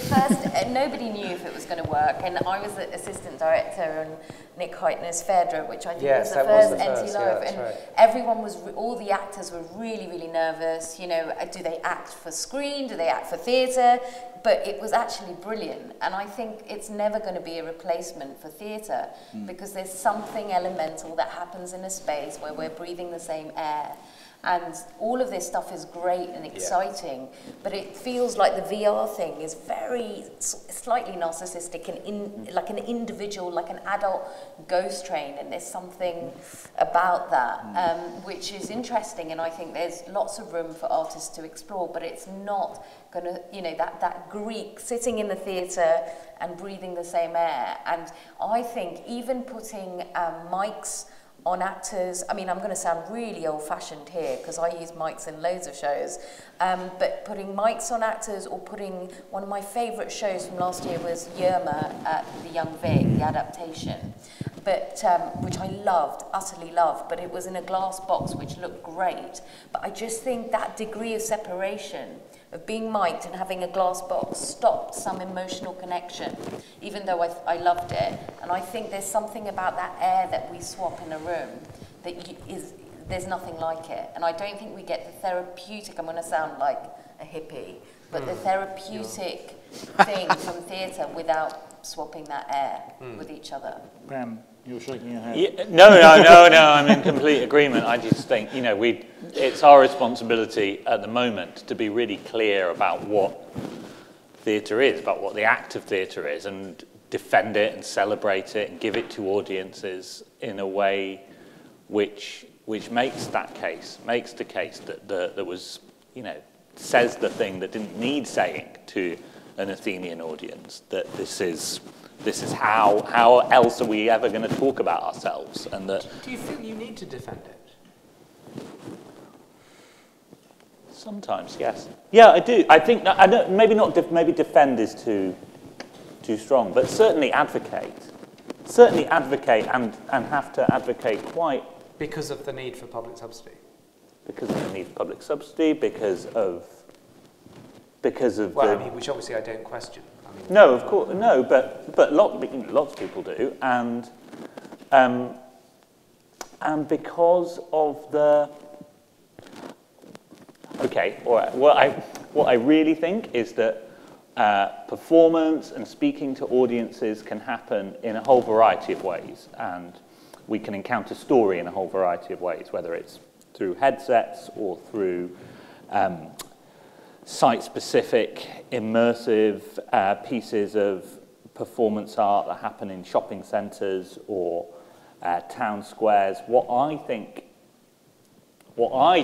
first, nobody knew if it was going to work, and I was the assistant director on Nick Heitner's Phaedra, which I think was the first NT Live, and everyone was, all the actors were really, really nervous. You know, do they act for screen? Do they act for theatre? But it was actually brilliant, and I think it's never going to be a replacement for theatre because there's something elemental that happens in a space where we're breathing the same air. And all of this stuff is great and exciting, but it feels like the VR thing is very slightly narcissistic and like an individual, like an adult ghost train, and there's something about that which is interesting, and I think there's lots of room for artists to explore, but it's not going to, you know, that Greek sitting in the theatre and breathing the same air. And I think even putting mics on actors, I mean, I'm going to sound really old-fashioned here because I use mics in loads of shows, but putting mics on actors, or putting, one of my favourite shows from last year was Yerma at the Young Vic, the adaptation, but which I loved, utterly loved, but it was in a glass box which looked great. But I just think that degree of separation of being mic'd and having a glass box stopped some emotional connection, even though I loved it. And I think there's something about that air that we swap in a room that there's nothing like it. And I don't think we get the therapeutic, I'm going to sound like a hippie, but the therapeutic thing from theatre without swapping that air with each other. Ben, you're shaking your head. Yeah, no, I'm in complete agreement. I just think, you know, it's our responsibility at the moment to be really clear about what theatre is, about what the act of theatre is, and defend it and celebrate it and give it to audiences in a way which makes that case, makes the case that was, you know, says the thing that didn't need saying to an Athenian audience, that this is how else are we ever going to talk about ourselves? And that. Do you feel you need to defend it? Sometimes, yes. Yeah, I do. I think maybe defend is too strong, but certainly advocate. Certainly advocate and have to advocate quite. Because of the need for public subsidy. Because of the need for public subsidy. Because of. Well, I mean, which obviously I don't question. I mean, no, of course, no, but lots of people do, and because of Okay, all right. What I really think is that performance and speaking to audiences can happen in a whole variety of ways, and we can encounter story in a whole variety of ways, whether it's through headsets or through site-specific, immersive pieces of performance art that happen in shopping centres or town squares. What I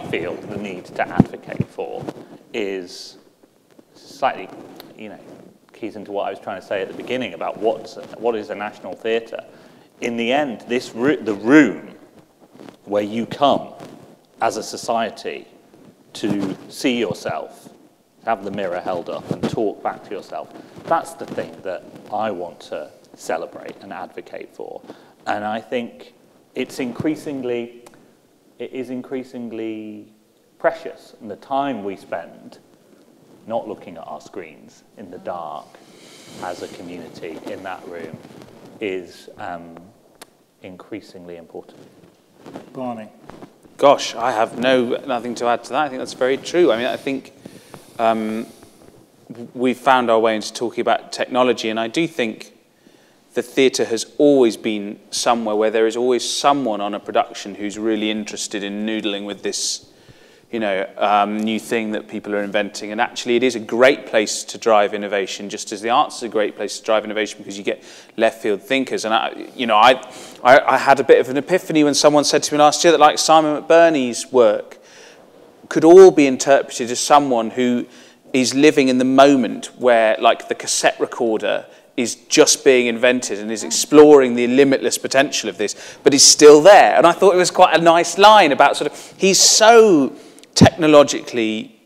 feel the need to advocate for is slightly, keys into what I was trying to say at the beginning about what is a national theatre. In the end, the room where you come as a society to see yourself, have the mirror held up and talk back to yourself, that's the thing that I want to celebrate and advocate for. And I think it is increasingly precious, and the time we spend not looking at our screens in the dark as a community in that room is increasingly important. Barney. Gosh, I have nothing to add to that. I think that's very true. I mean, I think we've found our way into talking about technology, and I do think the theatre has always been somewhere where there is always someone on a production who's really interested in noodling with this, new thing that people are inventing. And actually, it is a great place to drive innovation, just as the arts is a great place to drive innovation, because you get left field thinkers. And I had a bit of an epiphany when someone said to me last year that, like, Simon McBurney's work could all be interpreted as someone who is living in the moment where, like, the cassette recorder is just being invented and is exploring the limitless potential of this, but is still there. And I thought it was quite a nice line about he's so technologically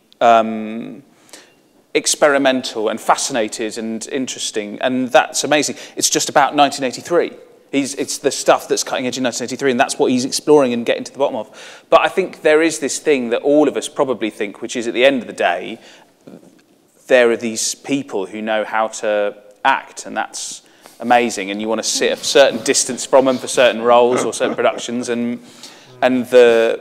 experimental and fascinated and interesting, and that's amazing. It's just about 1983. It's the stuff that's cutting edge in 1983, and that's what he's exploring and getting to the bottom of. But I think there is this thing that all of us probably think, which is at the end of the day, there are these people who know how to act, and that's amazing, and you want to sit a certain distance from them for certain roles or certain productions, and the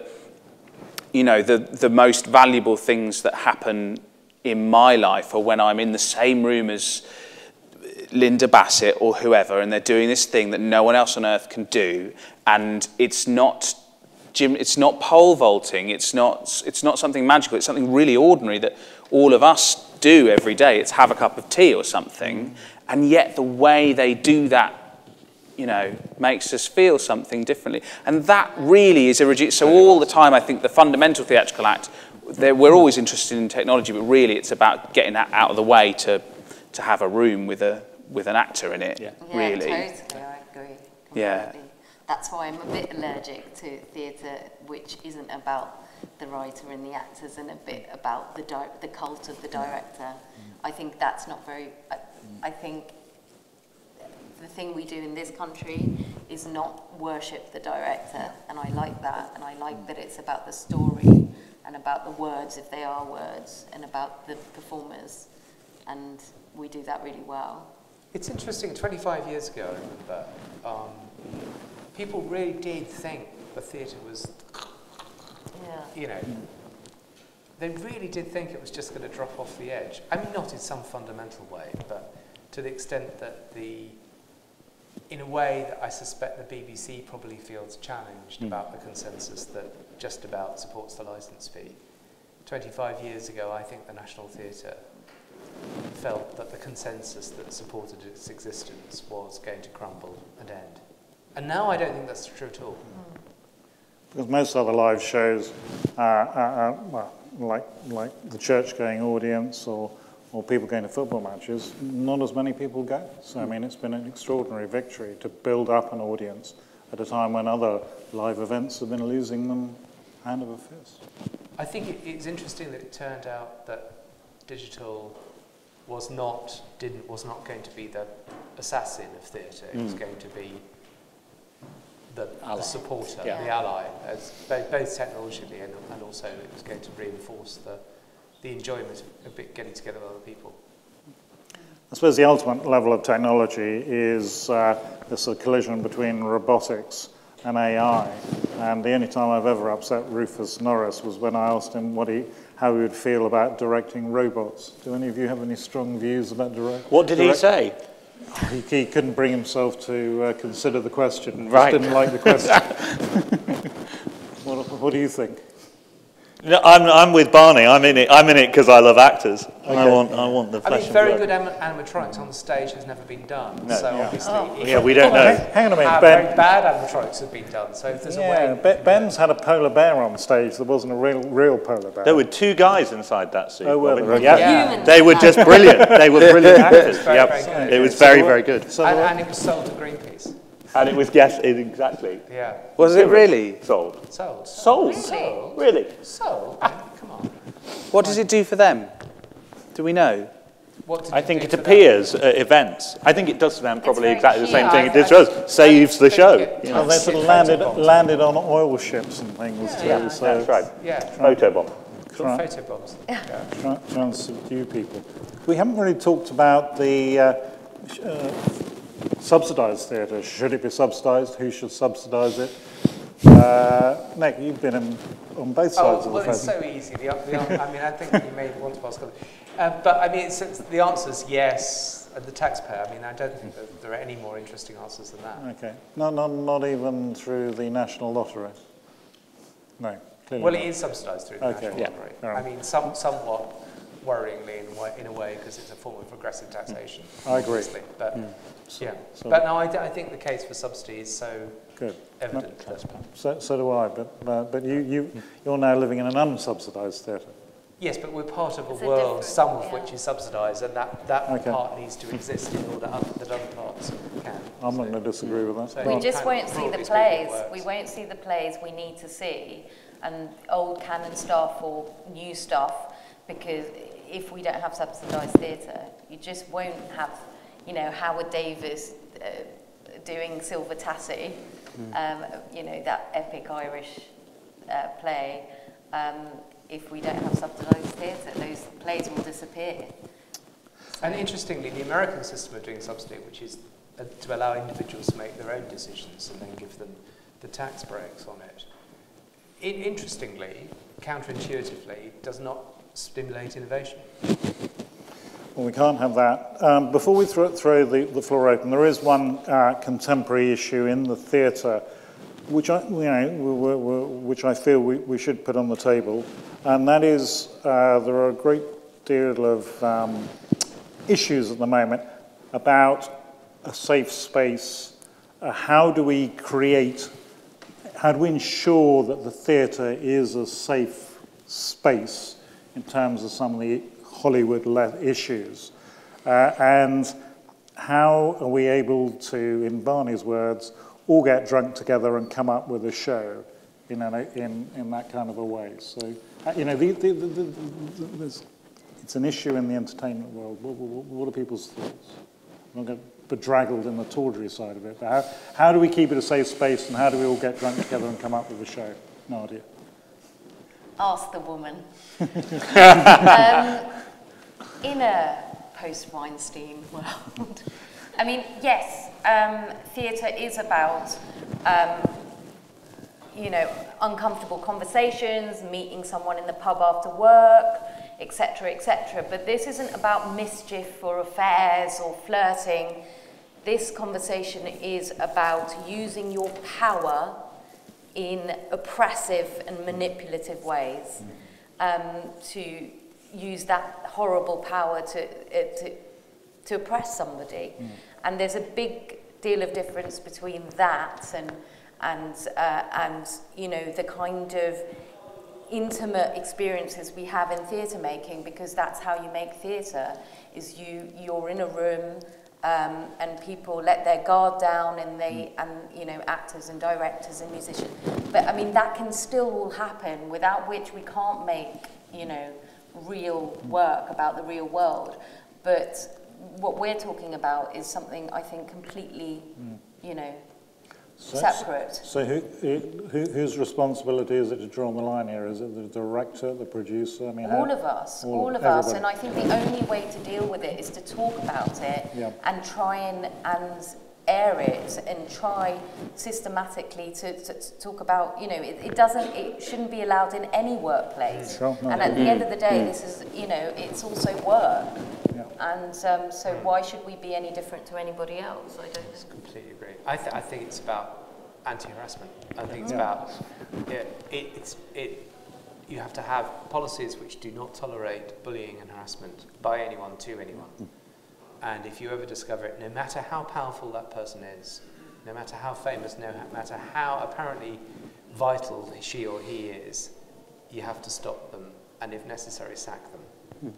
most valuable things that happen in my life are when I'm in the same room as Linda Bassett or whoever, and they're doing this thing that no one else on earth can do, and it's not pole vaulting, it's not something magical, it's something really ordinary that all of us do every day. It's have a cup of tea or something, and yet the way they do that, makes us feel something differently. And that really is so all the time, I think the fundamental theatrical act, we're always interested in technology, but really it's about getting that out of the way to have a room with an actor in it, really. Yeah, totally, I agree completely. Yeah. That's why I'm a bit allergic to theatre which isn't about the writer and the actors and a bit about the cult of the director. I think that's not very... I think the thing we do in this country is not worship the director, and I like that, and I like that it's about the story and about the words, if they are words, and about the performers, and we do that really well. It's interesting, 25 years ago, I remember, people really did think the theatre was, they really did think it was just going to drop off the edge. I mean, not in some fundamental way, but to the extent that in a way that I suspect the BBC probably feels challenged about the consensus that just about supports the licence fee. 25 years ago, I think the National Theatre felt that the consensus that supported its existence was going to crumble and end. And now I don't think that's true at all. Because most other live shows, like the church-going audience or people going to football matches, not as many people go. So, I mean, it's been an extraordinary victory to build up an audience at a time when other live events have been losing them hand over fist. I think it's interesting that it turned out that digital was not going to be the assassin of theatre. It was going to be the supporter, the ally, as both technologically and also it was going to reinforce the enjoyment of getting together with other people. I suppose the ultimate level of technology is this collision between robotics and AI. And the only time I've ever upset Rufus Norris was when I asked him how he would feel about directing robots. Do any of you have any strong views about What did he say? He couldn't bring himself to consider the question. Right. Just didn't like the question. What do you think? No, I'm with Barney. I'm in it because I love actors. Okay. I want the flesh and very blood. good animatronics on the stage has never been done. No. So obviously, we don't know. Hang on a minute, very bad animatronics have been done. So if there's a way, Ben's had a polar bear on stage. There wasn't a real polar bear. There were 2 guys inside that suit. Oh, were there? Robin. Yeah. Humans. They were just brilliant. They were brilliant actors. very, Yep. very good. It was very, very good. and it was sold to Greenpeace. And it was, yes, exactly. Yeah. Was it really? Sold. Sold. Sold? Really? Sold. Come on. What does it do for them? Do we know? What did I it think do it for them? appears at events. I think it does for them probably very exactly the cute. same thing Yeah, it did to us. Saves the show. You know? Well, they sort of landed on oil ships and things too. Yeah, So That's right. Yeah. Photobomb. Photo bombs. trying to subdue people. We haven't really talked about the subsidised theatre. Should it be subsidised? Who should subsidise it? Nick, you've been on both sides of the it's fence. so easy. I mean, I think you may want to ask. But I mean, the answer is yes. The taxpayer. I mean, I don't think that there are any more interesting answers than that. Okay. Not even through the National Lottery? No. Clearly Well, not. it is subsidised through the Okay, National yeah, Lottery. fair I enough. mean, somewhat worryingly in a way, because it's a form of progressive taxation. I agree. Obviously. But yeah. So- But no, I think the case for subsidy is so Good. evident. So do I, but you're now living in an unsubsidised theatre. Yes, but we're part of a It's a world, different- some of yeah. which is subsidised, and that Okay. part needs to exist in order that other parts can. I'm not going to disagree with that. So- We Well, just kind of won't see the broadly speaking, it plays. works. We won't see the plays we need to see, and old canon stuff or new stuff, because if we don't have subsidised theatre, you just won't have, Howard Davis doing Silver Tassie, that epic Irish play. If we don't have subsidised theatre, those plays will disappear. And interestingly, the American system of doing subsidy, which is to allow individuals to make their own decisions and then give them the tax breaks on it, interestingly, counterintuitively, does not stimulate innovation. Well, we can't have that. Before we throw the floor open, there is one contemporary issue in the theatre, which I feel we should put on the table, and that is there are a great deal of issues at the moment about a safe space. How do we ensure that the theatre is a safe space in terms of some of the Hollywood-led issues? And how are we able to, in Barney's words, all get drunk together and come up with a show in that kind of a way? So, it's an issue in the entertainment world. What are people's thoughts? I'm not going to be bedraggled in the tawdry side of it, but how do we keep it a safe space, and how do we all get drunk together and come up with a show? Nadia. Ask the woman. In a post-Weinstein world, I mean, yes, theatre is about, uncomfortable conversations, meeting someone in the pub after work, etc., etc. But this isn't about mischief or affairs or flirting. This conversation is about using your power in oppressive and manipulative ways, to use that horrible power to oppress somebody. And there's a big deal of difference between that and the kind of intimate experiences we have in theatre making, because that's how you make theatre, is you're in a room and people let their guard down, and actors and directors and musicians. But I mean, that can still all happen, without which we can't make, real work about the real world. But what we're talking about is something, I think, completely, separate. So whose responsibility is it to draw the line here? Is it the director, the producer? I mean, all of us. And I think the only way to deal with it is to talk about it, Yeah. and try and air it and try systematically to talk about, you know, it shouldn't be allowed in any workplace. Sure, no, and at the end of the day, this is, you know, it's also work. Yeah. And so why should we be any different to anybody else? I don't know. Completely agree. I think it's about anti-harassment. I think it's about, you have to have policies which do not tolerate bullying and harassment by anyone to anyone. And if you ever discover it, no matter how powerful that person is, no matter how famous, no matter how apparently vital she or he is, you have to stop them, and if necessary, sack them.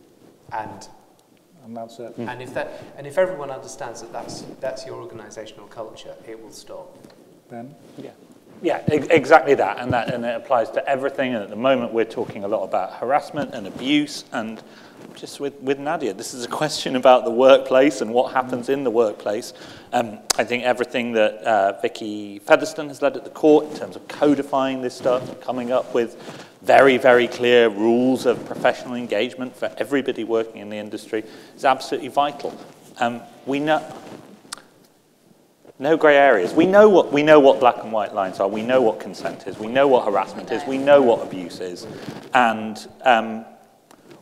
And that's it. and if everyone understands that that's your organisational culture, it will stop. Ben? Yeah, exactly that, and it applies to everything. And at the moment, we're talking a lot about harassment and abuse, and just with Nadia, this is a question about the workplace and what happens in the workplace. I think everything that Vicky Featherstone has led at the court in terms of codifying this stuff, coming up with very, very clear rules of professional engagement for everybody working in the industry is absolutely vital. We know. No grey areas. We know what black and white lines are. We know what consent is. We know what harassment is. We know what abuse is. And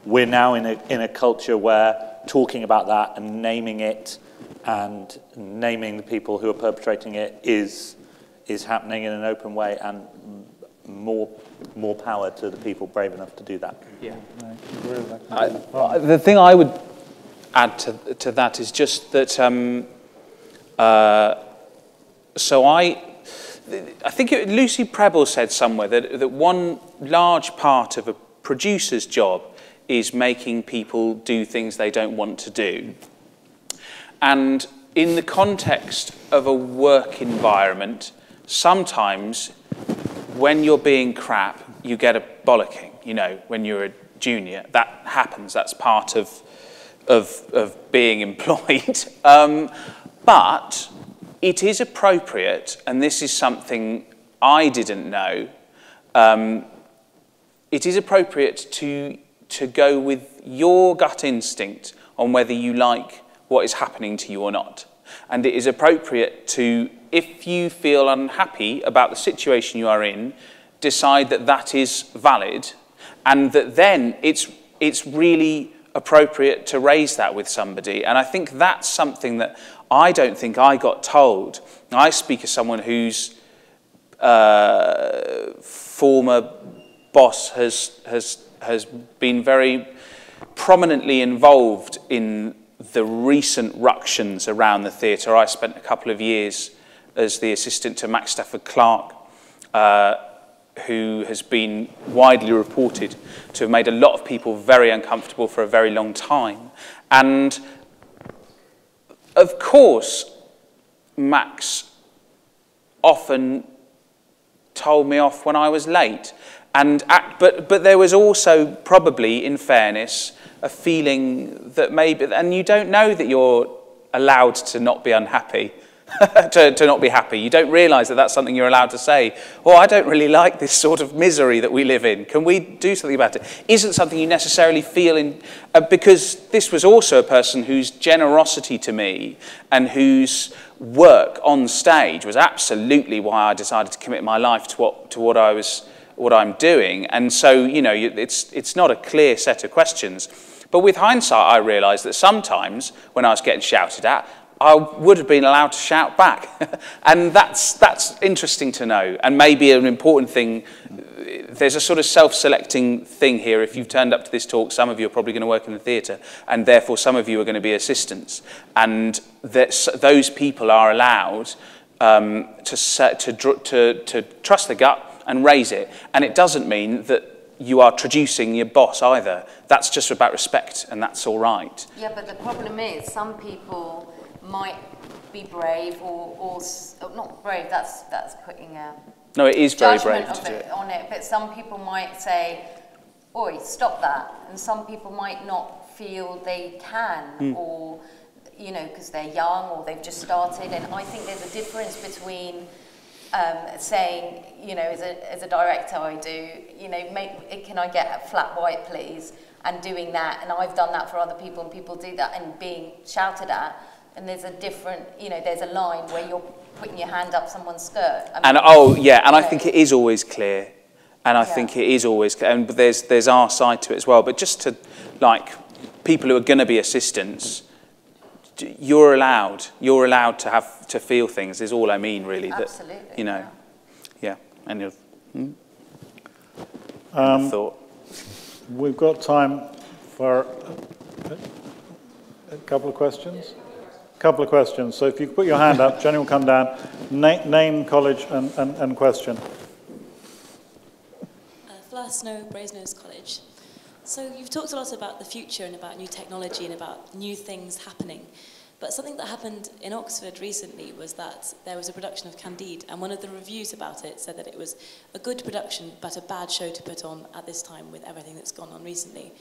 we're now in a culture where talking about that and naming it and naming the people who are perpetrating it is happening in an open way, and more power to the people brave enough to do that. Yeah. The thing I would add to that is just that so I think Lucy Prebble said somewhere that one large part of a producer's job is making people do things they don't want to do. And in the context of a work environment, sometimes when you're being crap, you get a bollocking, you know, when you're a junior. That happens. That's part of being employed. But it is appropriate, and this is something I didn't know, it is appropriate to go with your gut instinct on whether you like what is happening to you or not. And it is appropriate to, if you feel unhappy about the situation you are in, decide that that is valid, and that then it's really appropriate to raise that with somebody. And I think that's something that I don't think I got told. I speak as someone whose former boss has been very prominently involved in the recent ructions around the theatre. I spent a couple of years as the assistant to Max Stafford Clark, who has been widely reported to have made a lot of people very uncomfortable for a very long time. And of course, Max often told me off when I was late. But there was also probably, in fairness, a feeling that maybe, and you don't know that you're allowed to not be unhappy, to not be happy. You don't realise that that's something you're allowed to say. Oh, I don't really like this sort of misery that we live in. Can we do something about it? Isn't something you necessarily feel in, because this was also a person whose generosity to me and whose work on stage was absolutely why I decided to commit my life to what I'm doing. And so, you know, it's not a clear set of questions. But with hindsight, I realised that sometimes when I was getting shouted at, I would have been allowed to shout back. And that's interesting to know. And maybe an important thing, there's a sort of self-selecting thing here. If you've turned up to this talk, some of you are probably going to work in the theatre, and therefore some of you are going to be assistants. And those people are allowed to trust the gut and raise it. And it doesn't mean that you are traducing your boss either. That's just about respect, and that's all right. Yeah, but the problem is some people might be brave or not brave, that's putting a no, it is very brave to do it on it, but some people might say, oi, stop that, and some people might not feel they can, or, you know, because they're young or they've just started. And I think there's a difference between saying, you know, as a director, I do, you know, can I get a flat white please, and doing that, and I've done that for other people, and people do that, and being shouted at, And there's a different, you know, there's a line where you're putting your hand up someone's skirt. I mean, And I think it is always clear. And I think it is always clear. And there's our side to it as well. But just to, like, people who are going to be assistants, you're allowed to feel things, is all I mean, really. Absolutely. That, you know, yeah. And you've thought. We've got time for a couple of questions. Couple of questions. So if you put your hand up, Jenny will come down. Name, college, and question. Snow, Brasenose College. So you've talked a lot about the future and about new technology and about new things happening. But something that happened in Oxford recently was that there was a production of Candide, and one of the reviews about it said that it was a good production but a bad show to put on at this time with everything that's gone on recently.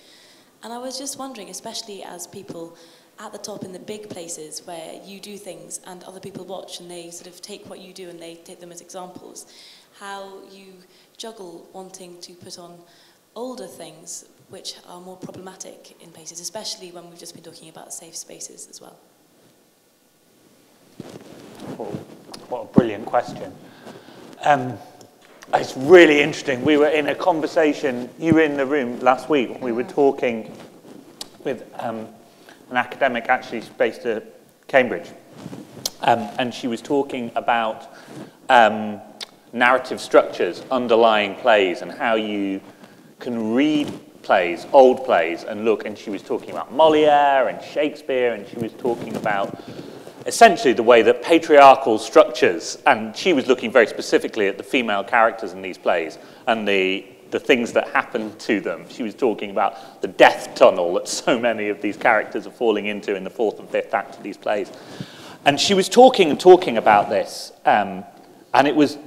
And I was just wondering, especially as people at the top in the big places where you do things and other people watch and they sort of take what you do and they take them as examples, how you juggle wanting to put on older things which are more problematic in places, especially when we've just been talking about safe spaces as well. What a brilliant question. It's really interesting. We were in a conversation, you were in the room last week, when we were talking with an academic actually based at Cambridge. And she was talking about narrative structures underlying plays and how you can read plays, old plays, and look, and she was talking about Molière and Shakespeare, and she was talking about essentially the way that patriarchal structures, and she was looking very specifically at the female characters in these plays and the things that happen to them. She was talking about the death tunnel that so many of these characters are falling into in the 4th and 5th act of these plays. And she was talking about this, and it was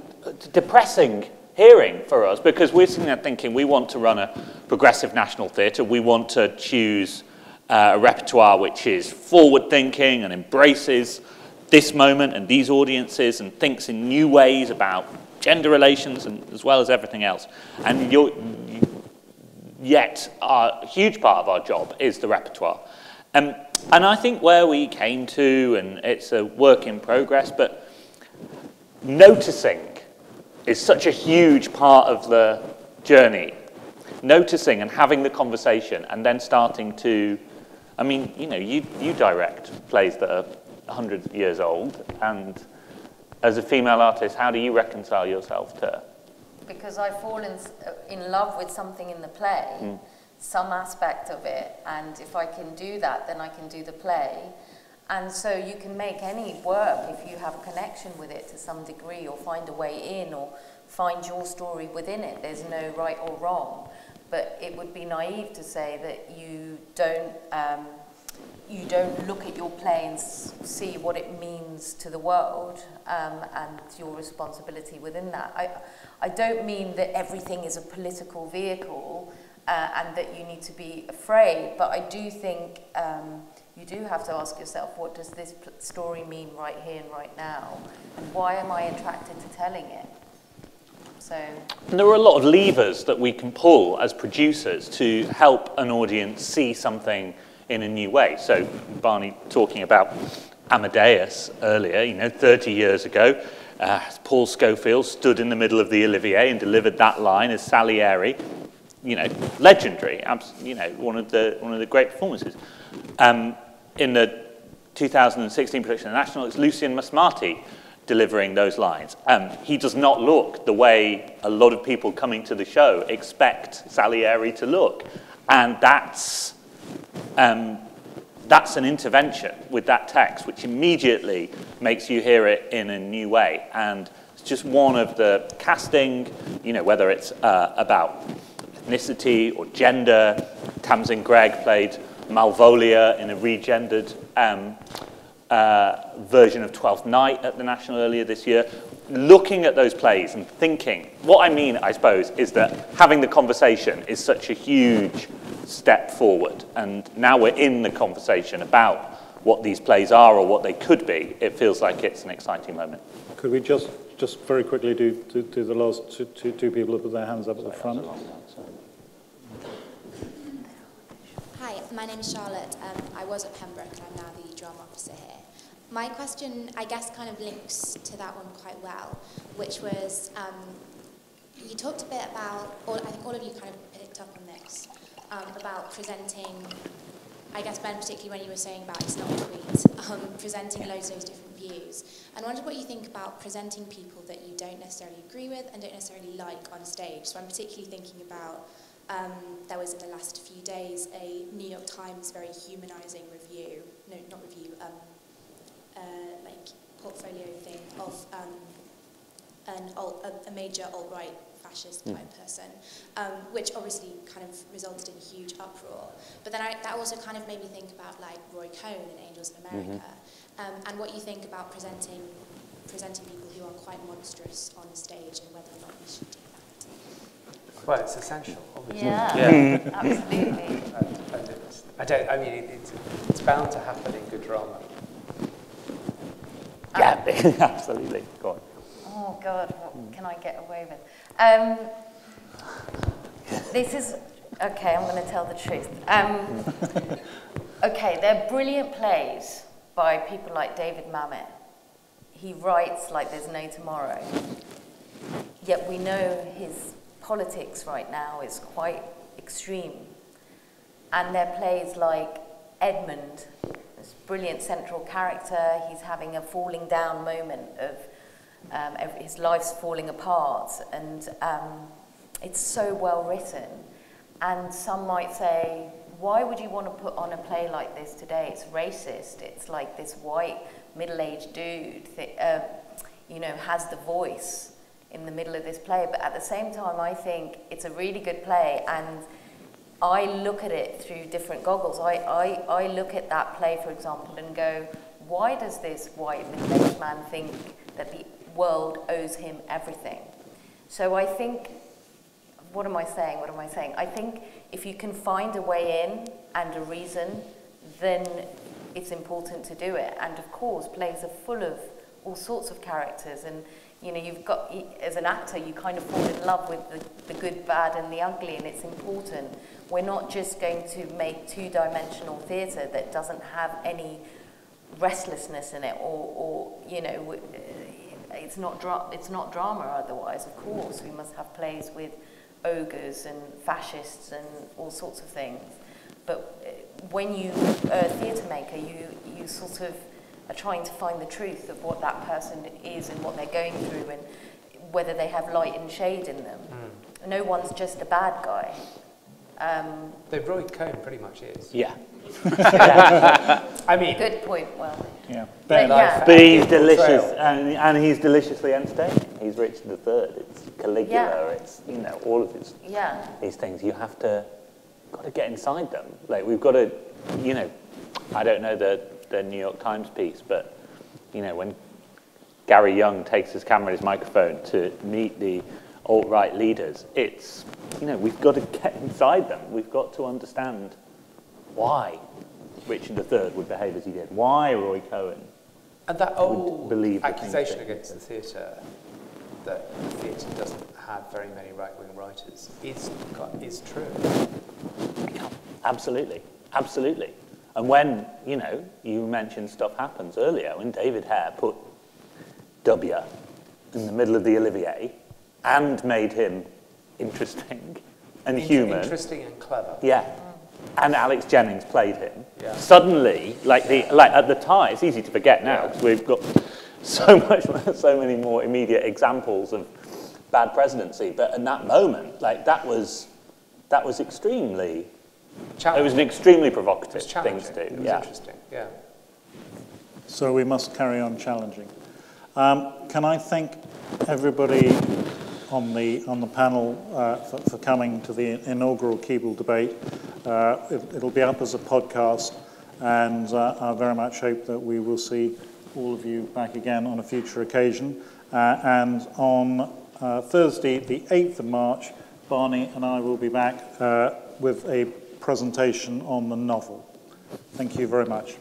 depressing hearing for us, because we're sitting there thinking we want to run a progressive national theatre, we want to choose a repertoire which is forward-thinking and embraces this moment and these audiences and thinks in new ways about gender relations and as well as everything else. And yet a huge part of our job is the repertoire. And I think where we came to, and it's a work in progress, but noticing is such a huge part of the journey. Noticing and having the conversation and then starting to, I mean, you know, you direct plays that are 100 years old, and as a female artist, how do you reconcile yourself to? Because I fall in love with something in the play, some aspect of it, and if I can do that, then I can do the play. And so you can make any work if you have a connection with it to some degree, or find a way in, or find your story within it. There's no right or wrong. But it would be naive to say that you don't look at your play and see what it means to the world, and your responsibility within that. I don't mean that everything is a political vehicle and that you need to be afraid, but I do think you do have to ask yourself, what does this story mean right here and right now? And why am I attracted to telling it? So, and there are a lot of levers that we can pull as producers to help an audience see something in a new way. So Barney talking about Amadeus earlier, you know, 30 years ago, Paul Scofield stood in the middle of the Olivier and delivered that line as Salieri, you know, legendary, you know, one of the great performances. In the 2016 production of the National, it's Lucian Masmati delivering those lines. He does not look the way a lot of people coming to the show expect Salieri to look. And that's an intervention with that text, which immediately makes you hear it in a new way. And it's just one of the casting, you know, whether it's about ethnicity or gender. Tamsin Gregg played Malvolia in a regendered version of Twelfth Night at the National earlier this year. Looking at those plays and thinking, what I mean, I suppose, is that having the conversation is such a huge step forward. And now we're in the conversation about what these plays are or what they could be. It feels like it's an exciting moment. Could we just very quickly do the last two people who put their hands up at the front? Hi, my name is Charlotte. I was at Pembroke and I'm now the drama officer here. My question, I guess, kind of links to that one quite well, which was, you talked a bit about, or I think all of you kind of picked up on this, about presenting, I guess, Ben, particularly when you were saying about it's not a tweet, presenting loads of those different views. And I wondered what you think about presenting people that you don't necessarily agree with and don't necessarily like on stage. So I'm particularly thinking about, there was in the last few days a New York Times very humanising review, no, not review, like portfolio thing of a major alt-right fascist type person, which obviously kind of resulted in a huge uproar. But then that also kind of made me think about like Roy Cohn and Angels of America, and what you think about presenting people who are quite monstrous on stage and whether or not we should do that. Well, it's essential, obviously. Yeah, absolutely. I mean, it's bound to happen in good drama. Yeah, absolutely. Go on. Oh God, what can I get away with? This is, okay, I'm going to tell the truth. Okay, they're brilliant plays by people like David Mamet. He writes like there's no tomorrow. Yet we know his politics right now is quite extreme. And they're plays like Edmund, this brilliant central character. He's having a falling down moment of his life's falling apart, and it's so well written. And some might say, why would you want to put on a play like this today? It's racist. It's like this white middle-aged dude that, has the voice in the middle of this play. But at the same time, I think it's a really good play, and I look at it through different goggles. I look at that play, for example, and go, why does this white middle-aged man think that the world owes him everything? So I think, what am I saying? I think if you can find a way in and a reason, then it's important to do it. And of course, plays are full of all sorts of characters, and you've got, as an actor, you kind of fall in love with the good, bad, and the ugly, and it's important. We're not just going to make two-dimensional theatre that doesn't have any restlessness in it, or it's not drama otherwise. Of course, we must have plays with ogres and fascists and all sorts of things. But when you are a theatre maker, you sort of are trying to find the truth of what that person is and what they're going through and whether they have light and shade in them. No one's just a bad guy. Though Roy Cohn pretty much is. Yeah. I mean, good point. Well, yeah. But he's delicious, and he's deliciously entertaining. He's Richard III. It's Caligula. It's all of these things. You have to got to get inside them. Like we've got to, I don't know the New York Times piece, but when Gary Young takes his camera and his microphone to meet the alt-right leaders, it's we've got to get inside them. We've got to understand why Richard III would behave as he did. Why Roy Cohn and that old believe accusation against the theatre that the theatre doesn't have very many right-wing writers is true. Absolutely. And when you mentioned stuff happens earlier, when David Hare put W in the middle of the Olivier and made him interesting and human. Interesting and clever. Yeah. And Alex Jennings played him. Yeah. Suddenly, at the time, it's easy to forget now because we've got so many more immediate examples of bad presidency. But in that moment, that was extremely. It was an extremely provocative thing to do. It was interesting. Yeah. So we must carry on challenging. Can I thank everybody on the panel for coming to the inaugural Keble debate. It'll be up as a podcast, and I very much hope that we will see all of you back again on a future occasion. And on Thursday, the 8th of March, Barney and I will be back with a presentation on the novel. Thank you very much.